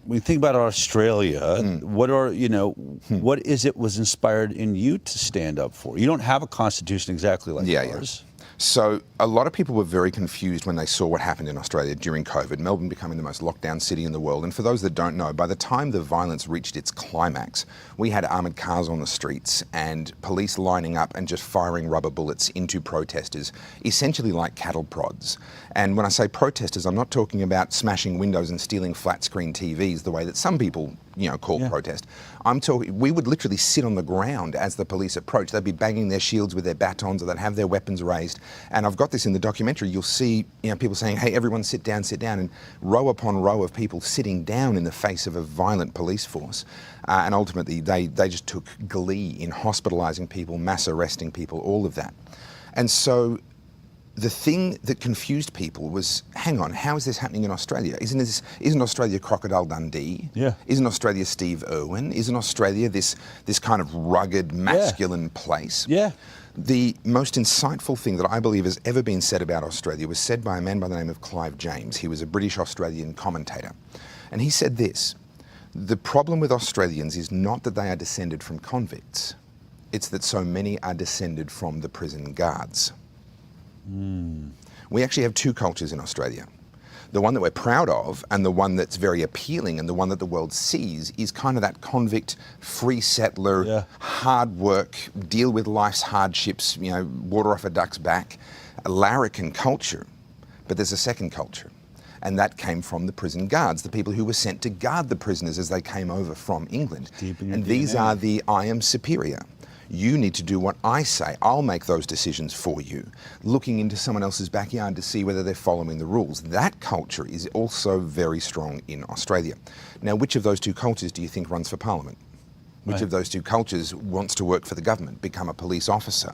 when you think about Australia, what is it was inspired in you to stand up for? You don't have a constitution exactly like ours. So a lot of people were very confused when they saw what happened in Australia during COVID, Melbourne becoming the most locked down city in the world. And for those that don't know, by the time the violence reached its climax, we had armoured cars on the streets and police lining up and just firing rubber bullets into protesters, essentially like cattle prods. And when I say protesters, I'm not talking about smashing windows and stealing flat screen TVs the way that some people, call protest. I'm talking, we would literally sit on the ground as the police approached. They'd be banging their shields with their batons, or they'd have their weapons raised. And I've got this in the documentary. You'll see, people saying, "Hey, everyone sit down," and row upon row of people sitting down in the face of a violent police force. And ultimately, they just took glee in hospitalising people, mass arresting people, all of that. And so the thing that confused people was, hang on, how is this happening in Australia? Isn't Australia Crocodile Dundee? Yeah. Isn't Australia Steve Irwin? Isn't Australia this kind of rugged, masculine place? Yeah. The most insightful thing that I believe has ever been said about Australia was said by a man by the name of Clive James. He was a British-Australian commentator. And he said this: the problem with Australians is not that they are descended from convicts, it's that so many are descended from the prison guards. We actually have two cultures in Australia. The one that we're proud of and the one that's very appealing and the one that the world sees is kind of that convict, free settler, hard work, deal with life's hardships, water off a duck's back, a larrikin culture. But there's a second culture, and that came from the prison guards, the people who were sent to guard the prisoners as they came over from England. And these are the I am superior. You need to do what I say. I'll make those decisions for you. Looking into someone else's backyard to see whether they're following the rules. That culture is also very strong in Australia. Now, which of those two cultures do you think runs for Parliament? Which of those two cultures wants to work for the government, become a police officer?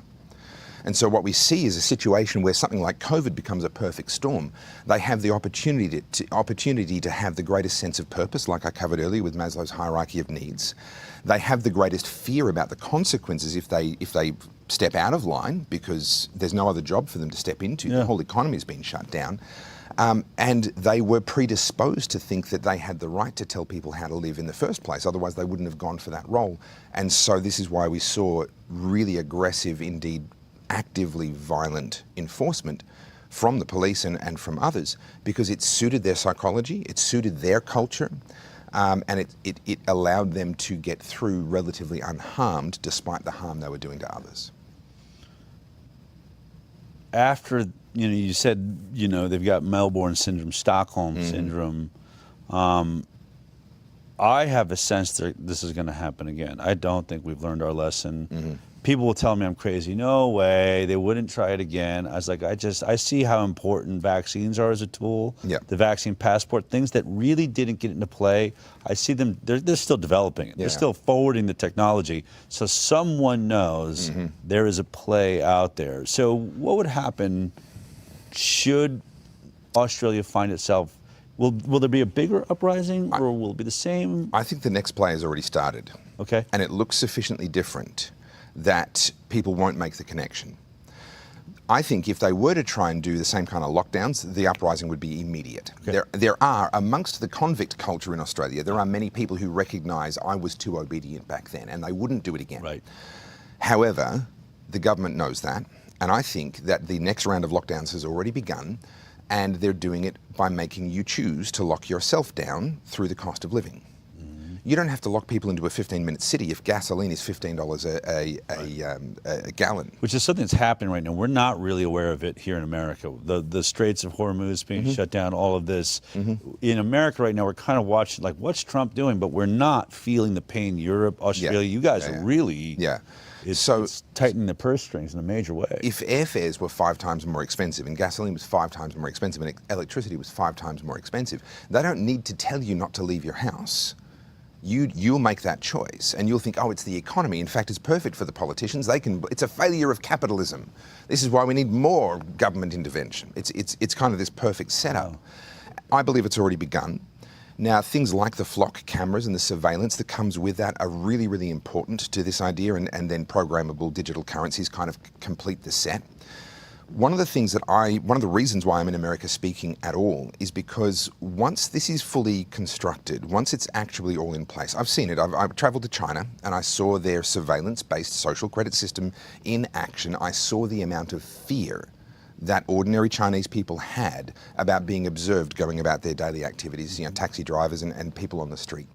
And so what we see is a situation where something like COVID becomes a perfect storm. They have the opportunity to have the greatest sense of purpose, like I covered earlier with Maslow's hierarchy of needs. They have the greatest fear about the consequences if they step out of line, because there's no other job for them to step into. The whole economy has been shut down. And they were predisposed to think that they had the right to tell people how to live in the first place. Otherwise, they wouldn't have gone for that role. And so this is why we saw really aggressive, indeed actively violent enforcement from the police and from others, because it suited their psychology, it suited their culture, and it allowed them to get through relatively unharmed despite the harm they were doing to others. After, you said, they've got Melbourne syndrome, Stockholm syndrome. I have a sense that this is going to happen again. I don't think we've learned our lesson. People will tell me I'm crazy. No way, they wouldn't try it again. I was like, I see how important vaccines are as a tool. The vaccine passport, things that really didn't get into play. I see them, they're still developing it. They're still forwarding the technology. So someone knows there is a play out there. So what would happen should Australia find itself, will there be a bigger uprising, or will it be the same? I think the next play has already started. Okay. And it looks sufficiently different that people won't make the connection. I think if they were to try and do the same kind of lockdowns, the uprising would be immediate. Okay. There are, amongst the convict culture in Australia, there are many people who recognise I was too obedient back then and they wouldn't do it again. Right. However, the government knows that, and I think that the next round of lockdowns has already begun, and they're doing it by making you choose to lock yourself down through the cost of living. You don't have to lock people into a 15-minute city if gasoline is $15 a gallon. Which is something that's happening right now. We're not really aware of it here in America. The Straits of Hormuz being shut down, all of this. In America right now, we're kind of watching, like, what's Trump doing? But we're not feeling the pain. Europe, Australia, you guys are really... It's tightening the purse strings in a major way. If airfares were 5 times more expensive and gasoline was 5 times more expensive and electricity was 5 times more expensive, they don't need to tell you not to leave your house. You'll make that choice, and you'll think, oh, it's the economy. In fact, it's perfect for the politicians. It's a failure of capitalism. This is why we need more government intervention. It's kind of this perfect setup. I believe it's already begun. Now, things like the flock cameras and the surveillance that comes with that are really, really important to this idea, and then programmable digital currencies kind of complete the set. One of the reasons why I'm in America speaking at all is because once this is fully constructed, once it's actually all in place, I've seen it. I've traveled to China and I saw their surveillance-based social credit system in action. I saw the amount of fear that ordinary Chinese people had about being observed going about their daily activities, taxi drivers and people on the street.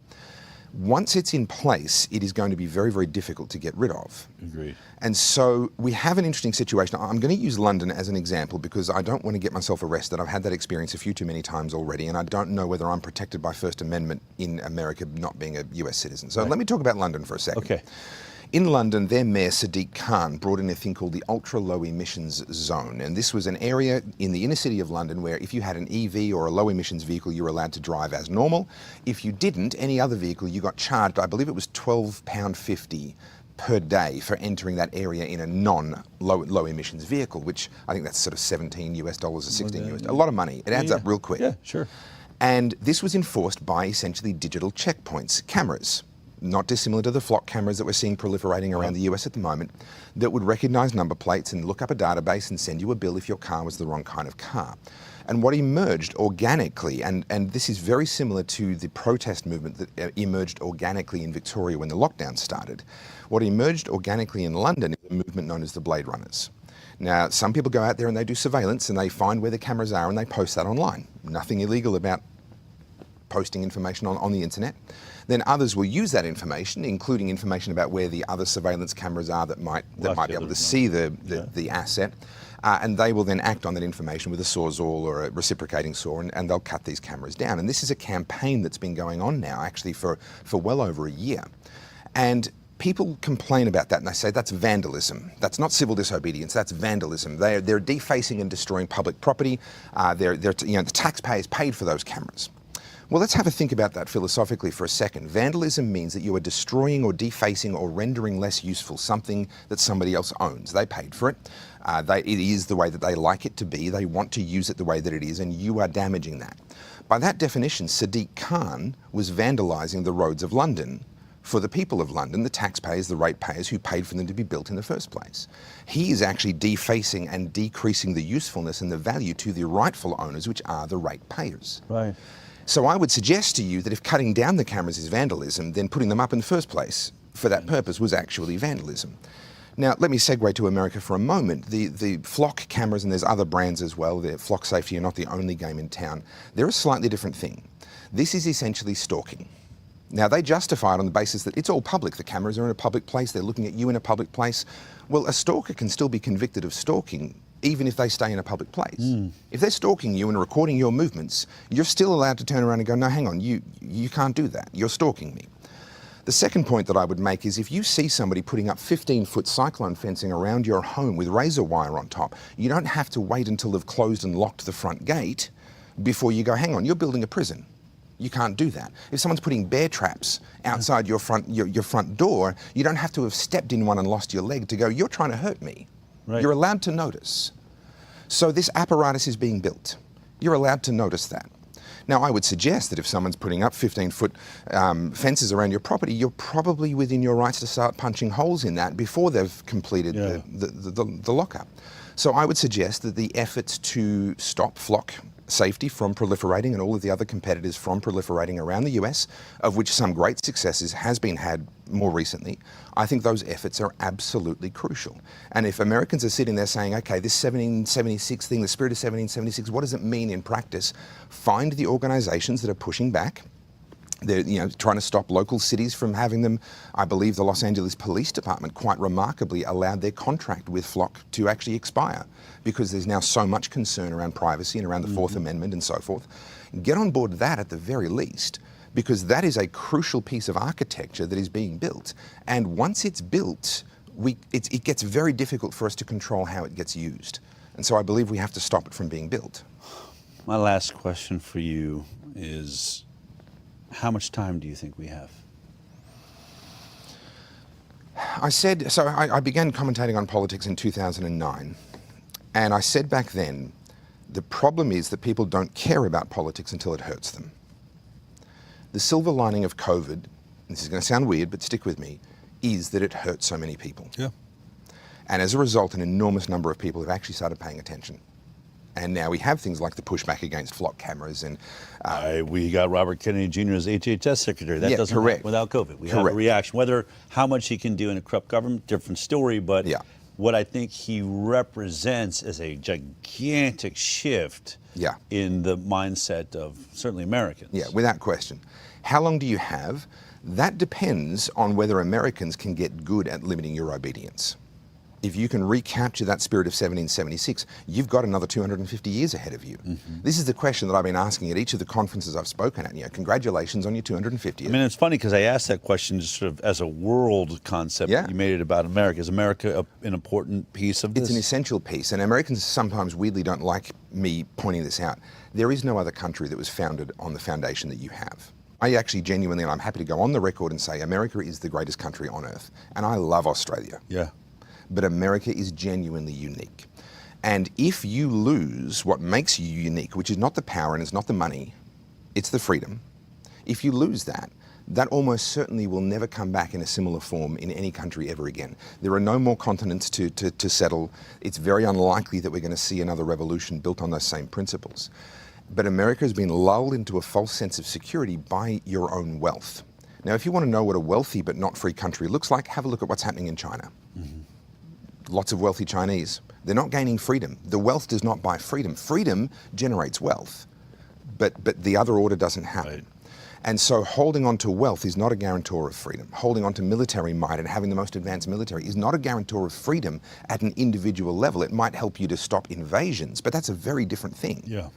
Once it's in place, it is going to be very, very difficult to get rid of. Agreed. And so we have an interesting situation. I'm going to use London as an example because I don't want to get myself arrested. I've had that experience a few too many times already, and I don't know whether I'm protected by First Amendment in America not being a US citizen. So let me talk about London for a second. Okay. In London, their mayor, Sadiq Khan, brought in a thing called the ultra-low emissions zone. And this was an area in the inner city of London where if you had an EV or a low emissions vehicle, you were allowed to drive as normal. If you didn't, any other vehicle, you got charged, I believe it was £12.50 per day for entering that area in a non-low emissions vehicle, which I think that's sort of $17 or $16 a lot of money. It adds up real quick. Yeah, sure. And this was enforced by essentially digital checkpoints, cameras, not dissimilar to the flock cameras that we're seeing proliferating around the US at the moment, that would recognize number plates and look up a database and send you a bill if your car was the wrong kind of car. And what emerged organically, and this is very similar to the protest movement that emerged organically in Victoria when the lockdown started, what emerged organically in London is a movement known as the Blade Runners. Now, some people go out there and they do surveillance and they find where the cameras are and they post that online. Nothing illegal about posting information on the internet. Then others will use that information, including information about where the other surveillance cameras are that might be able to see the asset, and they will then act on that information with a sawzall or a reciprocating saw, and they'll cut these cameras down. And this is a campaign that's been going on now, actually, for well over a year. And people complain about that and they say that's vandalism. That's not civil disobedience, that's vandalism. They're defacing and destroying public property. The taxpayers paid for those cameras. Well, let's have a think about that philosophically for a second. Vandalism means that you are destroying or defacing or rendering less useful something that somebody else owns. They paid for it. It is the way that they like it to be. They want to use it the way that it is, and you are damaging that. By that definition, Sadiq Khan was vandalising the roads of London for the people of London, the taxpayers, the ratepayers who paid for them to be built in the first place. He is actually defacing and decreasing the usefulness and the value to the rightful owners, which are the ratepayers. Right. So I would suggest to you that if cutting down the cameras is vandalism, then putting them up in the first place for that purpose was actually vandalism. Now, let me segue to America for a moment. The flock cameras, and there's other brands as well, the flock safety are not the only game in town. They're a slightly different thing. This is essentially stalking. Now, they justify it on the basis that it's all public. The cameras are in a public place. They're looking at you in a public place. Well, a stalker can still be convicted of stalking even if they stay in a public place. If they're stalking you and recording your movements, you're still allowed to turn around and go, no, hang on, you can't do that. You're stalking me. The second point that I would make is if you see somebody putting up 15-foot cyclone fencing around your home with razor wire on top, you don't have to wait until they've closed and locked the front gate before you go, hang on, you're building a prison. You can't do that. If someone's putting bear traps outside your front door, you don't have to have stepped in one and lost your leg to go, you're trying to hurt me. Right. You're allowed to notice. So this apparatus is being built. You're allowed to notice that. Now, I would suggest that if someone's putting up 15-foot fences around your property, you're probably within your rights to start punching holes in that before they've completed the lockup. So I would suggest that the efforts to stop flock safety from proliferating and all of the other competitors from proliferating around the US, of which some great successes has been had more recently, I think those efforts are absolutely crucial. And if Americans are sitting there saying, okay, this 1776 thing, the spirit of 1776, what does it mean in practice? Find the organizations that are pushing back. They're trying to stop local cities from having them. I believe the Los Angeles Police Department quite remarkably allowed their contract with Flock to actually expire because there's now so much concern around privacy and around the Fourth Amendment and so forth. Get on board that at the very least, because that is a crucial piece of architecture that is being built. And once it's built, it gets very difficult for us to control how it gets used. And so I believe we have to stop it from being built. My last question for you is, how much time do you think we have? I began commentating on politics in 2009, and I said back then, the problem is that people don't care about politics until it hurts them. The silver lining of COVID, and this is going to sound weird, but stick with me, is that it hurt so many people. Yeah. And as a result, an enormous number of people have actually started paying attention. And now we have things like the pushback against flock cameras and... we got Robert Kennedy Jr. as HHS Secretary. That doesn't happen without COVID. We have a reaction. How much he can do in a corrupt government, different story, but what I think he represents is a gigantic shift in the mindset of certainly Americans. Yeah, without question. How long do you have? That depends on whether Americans can get good at limiting your obedience. If you can recapture that spirit of 1776, you've got another 250 years ahead of you. This is the question that I've been asking at each of the conferences I've spoken at. You know, congratulations on your 250th. I mean, it's funny because I asked that question just sort of as a world concept. Yeah. You made it about America. Is America an important piece of this? It's an essential piece, and Americans sometimes weirdly don't like me pointing this out. There is no other country that was founded on the foundation that you have. I actually genuinely, and I'm happy to go on the record and say, America is the greatest country on earth, and I love Australia. Yeah. But America is genuinely unique. And if you lose what makes you unique, which is not the power and it's not the money, it's the freedom, if you lose that, that almost certainly will never come back in a similar form in any country ever again. There are no more continents to settle. It's very unlikely that we're going to see another revolution built on those same principles. But America has been lulled into a false sense of security by your own wealth. Now, if you want to know what a wealthy but not free country looks like, have a look at what's happening in China. Lots of wealthy Chinese. They're not gaining freedom. The wealth does not buy freedom. Freedom generates wealth, but the other order doesn't happen. Right. And so holding on to wealth is not a guarantor of freedom. Holding on to military might and having the most advanced military is not a guarantor of freedom at an individual level. It might help you to stop invasions, but that's a very different thing. Yeah.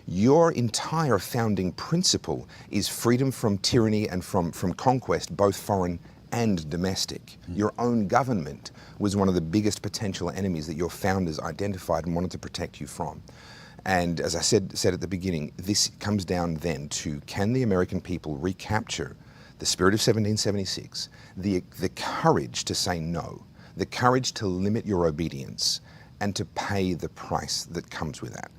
Your entire founding principle is freedom from tyranny and from conquest, both foreign and domestic. Your own government was one of the biggest potential enemies that your founders identified and wanted to protect you from. And as I said at the beginning, this comes down then to, can the American people recapture the spirit of 1776, the courage to say no, the courage to limit your obedience, and to pay the price that comes with that.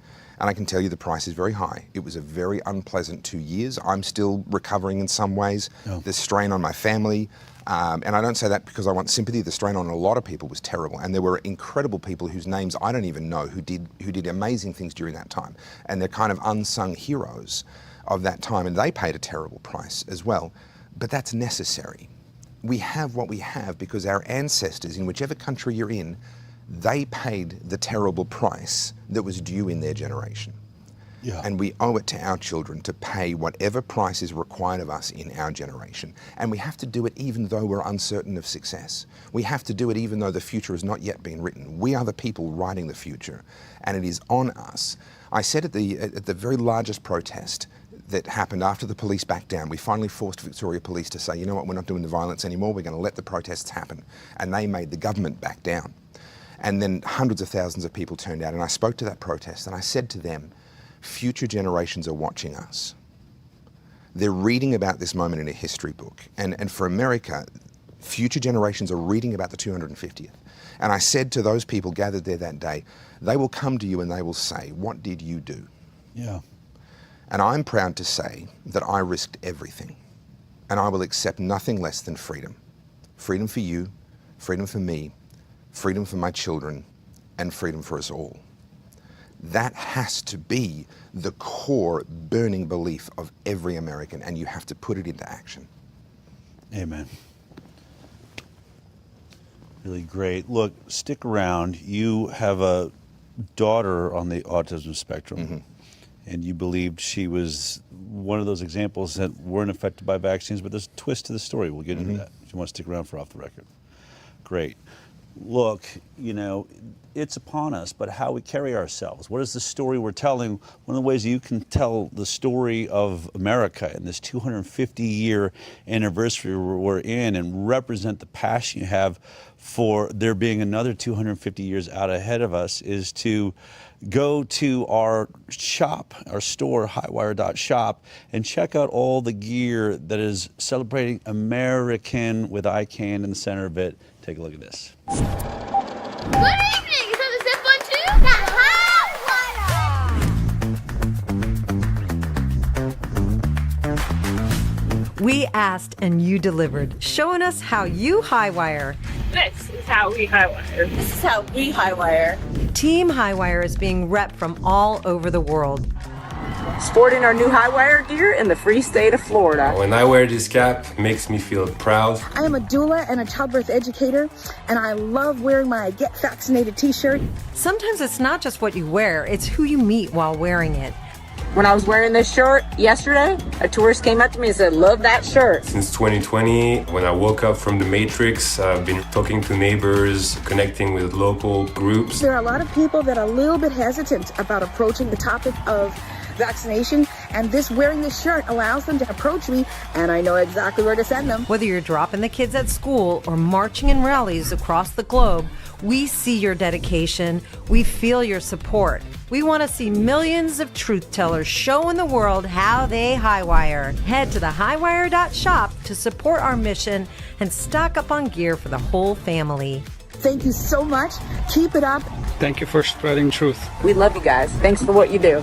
And I can tell you the price is very high. It was a very unpleasant 2 years. I'm still recovering in some ways. The strain on my family, and I don't say that because I want sympathy. The strain on a lot of people was terrible, and there were incredible people whose names I don't even know who did amazing things during that time, and they're kind of unsung heroes of that time, and they paid a terrible price as well. But that's necessary. We have what we have because our ancestors, in whichever country you're in, they paid the terrible price that was due in their generation. Yeah. And we owe it to our children to pay whatever price is required of us in our generation. And we have to do it even though we're uncertain of success. We have to do it even though the future has not yet been written. We are the people writing the future, and it is on us. I said at the very largest protest that happened after the police backed down, we finally forced Victoria Police to say, you know what, we're not doing the violence anymore, we're going to let the protests happen. And they made the government back down. And then hundreds of thousands of people turned out, and I spoke to that protest and I said to them, future generations are watching us. They're reading about this moment in a history book. And for America, future generations are reading about the 250th. And I said to those people gathered there that day, they will come to you and they will say, what did you do? Yeah. And I'm proud to say that I risked everything. And I will accept nothing less than freedom. Freedom for you, freedom for me, freedom for my children, and freedom for us all. That has to be the core burning belief of every American, and you have to put it into action. Amen. Really great. Look, stick around. You have a daughter on the autism spectrum, and you believed she was one of those examples that weren't affected by vaccines, but there's a twist to the story. We'll get into that if you want to stick around for Off the Record. Great. Look, you know, it's upon us, but how we carry ourselves. What is the story we're telling? One of the ways you can tell the story of America in this 250-year anniversary we're in and represent the passion you have for there being another 250 years out ahead of us is to go to our shop, our store, highwire.shop, and check out all the gear that is celebrating American with ICANN in the center of it. Take a look at this. Good evening! Is that the zip one too? The Highwire! We asked and you delivered, showing us how you Highwire. This is how we Highwire. This is how we Highwire. Team Highwire is being repped from all over the world. sporting our new high-wire gear in the free state of Florida. When I wear this cap, it makes me feel proud. I am a doula and a childbirth educator, and I love wearing my Get Vaccinated t-shirt. Sometimes it's not just what you wear, it's who you meet while wearing it. When I was wearing this shirt yesterday, a tourist came up to me and said, "Love that shirt." Since 2020, when I woke up from the Matrix, I've been talking to neighbors, connecting with local groups. There are a lot of people that are a little bit hesitant about approaching the topic of vaccination, and wearing this shirt allows them to approach me, and I know exactly where to send them. Whether you're dropping the kids at school or marching in rallies across the globe, we see your dedication, we feel your support. We want to see millions of truth tellers showing the world how they highwire. Head to thehighwire.shop to support our mission and stock up on gear for the whole family. Thank you so much. Keep it up. Thank you for spreading truth. We love you guys. Thanks for what you do.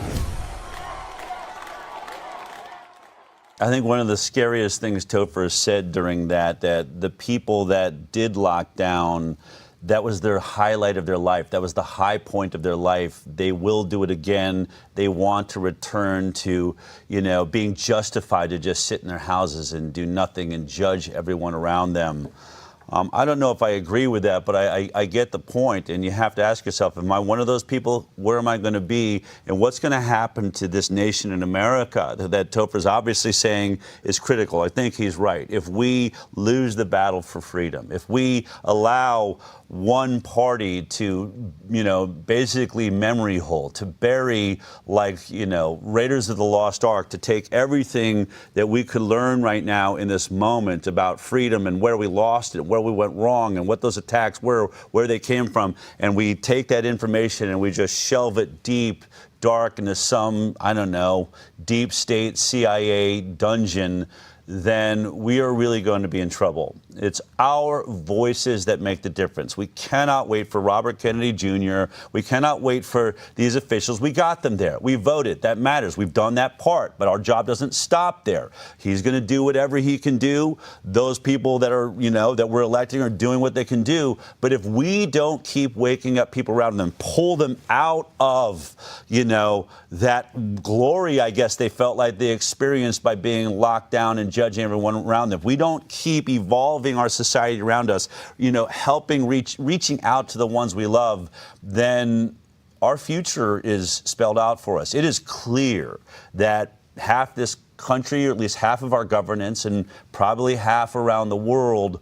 I think one of the scariest things Topher said during that the people that did lock down, that was their highlight of their life. That was the high point of their life. They will do it again. They want to return to, being justified to just sit in their houses and do nothing and judge everyone around them. I don't know if I agree with that, but I get the point, and you have to ask yourself, am I one of those people? Where am I going to be? And what's going to happen to this nation in America that Topher's obviously saying is critical? I think he's right. If we lose the battle for freedom, if we allow one party to, basically memory hole, to bury Raiders of the Lost Ark, to take everything that we could learn right now in this moment about freedom and where we lost it, where we went wrong, and what those attacks were, where they came from, and we take that information and we just shelve it deep, dark into some, deep state CIA dungeon, then we are really going to be in trouble. It's our voices that make the difference. We cannot wait for Robert Kennedy Jr. We cannot wait for these officials. We got them there. We voted. That matters. We've done that part. But our job doesn't stop there. He's going to do whatever he can do. Those people that are, that we're electing are doing what they can do. But if we don't keep waking up people around them, pull them out of, that glory, I guess they felt like they experienced by being locked down and judging everyone around them. If we don't keep evolving our society around us, helping reaching out to the ones we love, then our future is spelled out for us. It is clear that half this country, or at least half of our governance, and probably half around the world,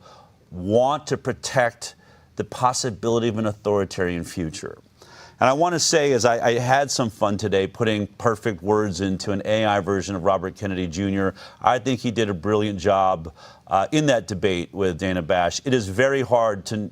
want to protect the possibility of an authoritarian future. And I want to say, as I had some fun today putting perfect words into an AI version of Robert Kennedy Jr., I think he did a brilliant job in that debate with Dana Bash. It is very hard to,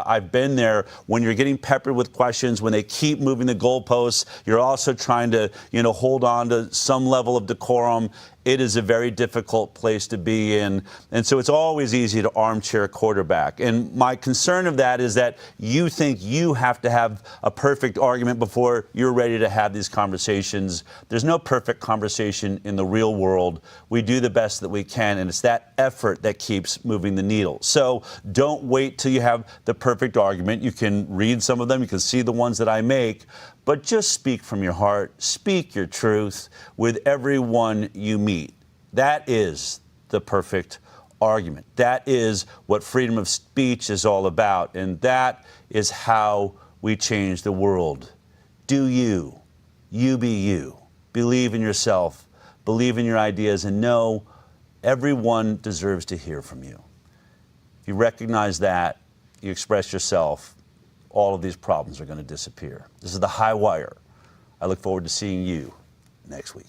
I've been there when you're getting peppered with questions, when they keep moving the goalposts, you're also trying to, hold on to some level of decorum. It is a very difficult place to be in. And so it's always easy to armchair quarterback. And my concern of that is that you think you have to have a perfect argument before you're ready to have these conversations. There's no perfect conversation in the real world. We do the best that we can, and it's that effort that keeps moving the needle. So don't wait till you have the perfect argument. You can read some of them. You can see the ones that I make. But just speak from your heart, speak your truth with everyone you meet. That is the perfect argument. That is what freedom of speech is all about, and that is how we change the world. Do you. You be you. Believe in yourself, believe in your ideas, and know everyone deserves to hear from you. If you recognize that, you express yourself, all of these problems are going to disappear. This is The High Wire. I look forward to seeing you next week.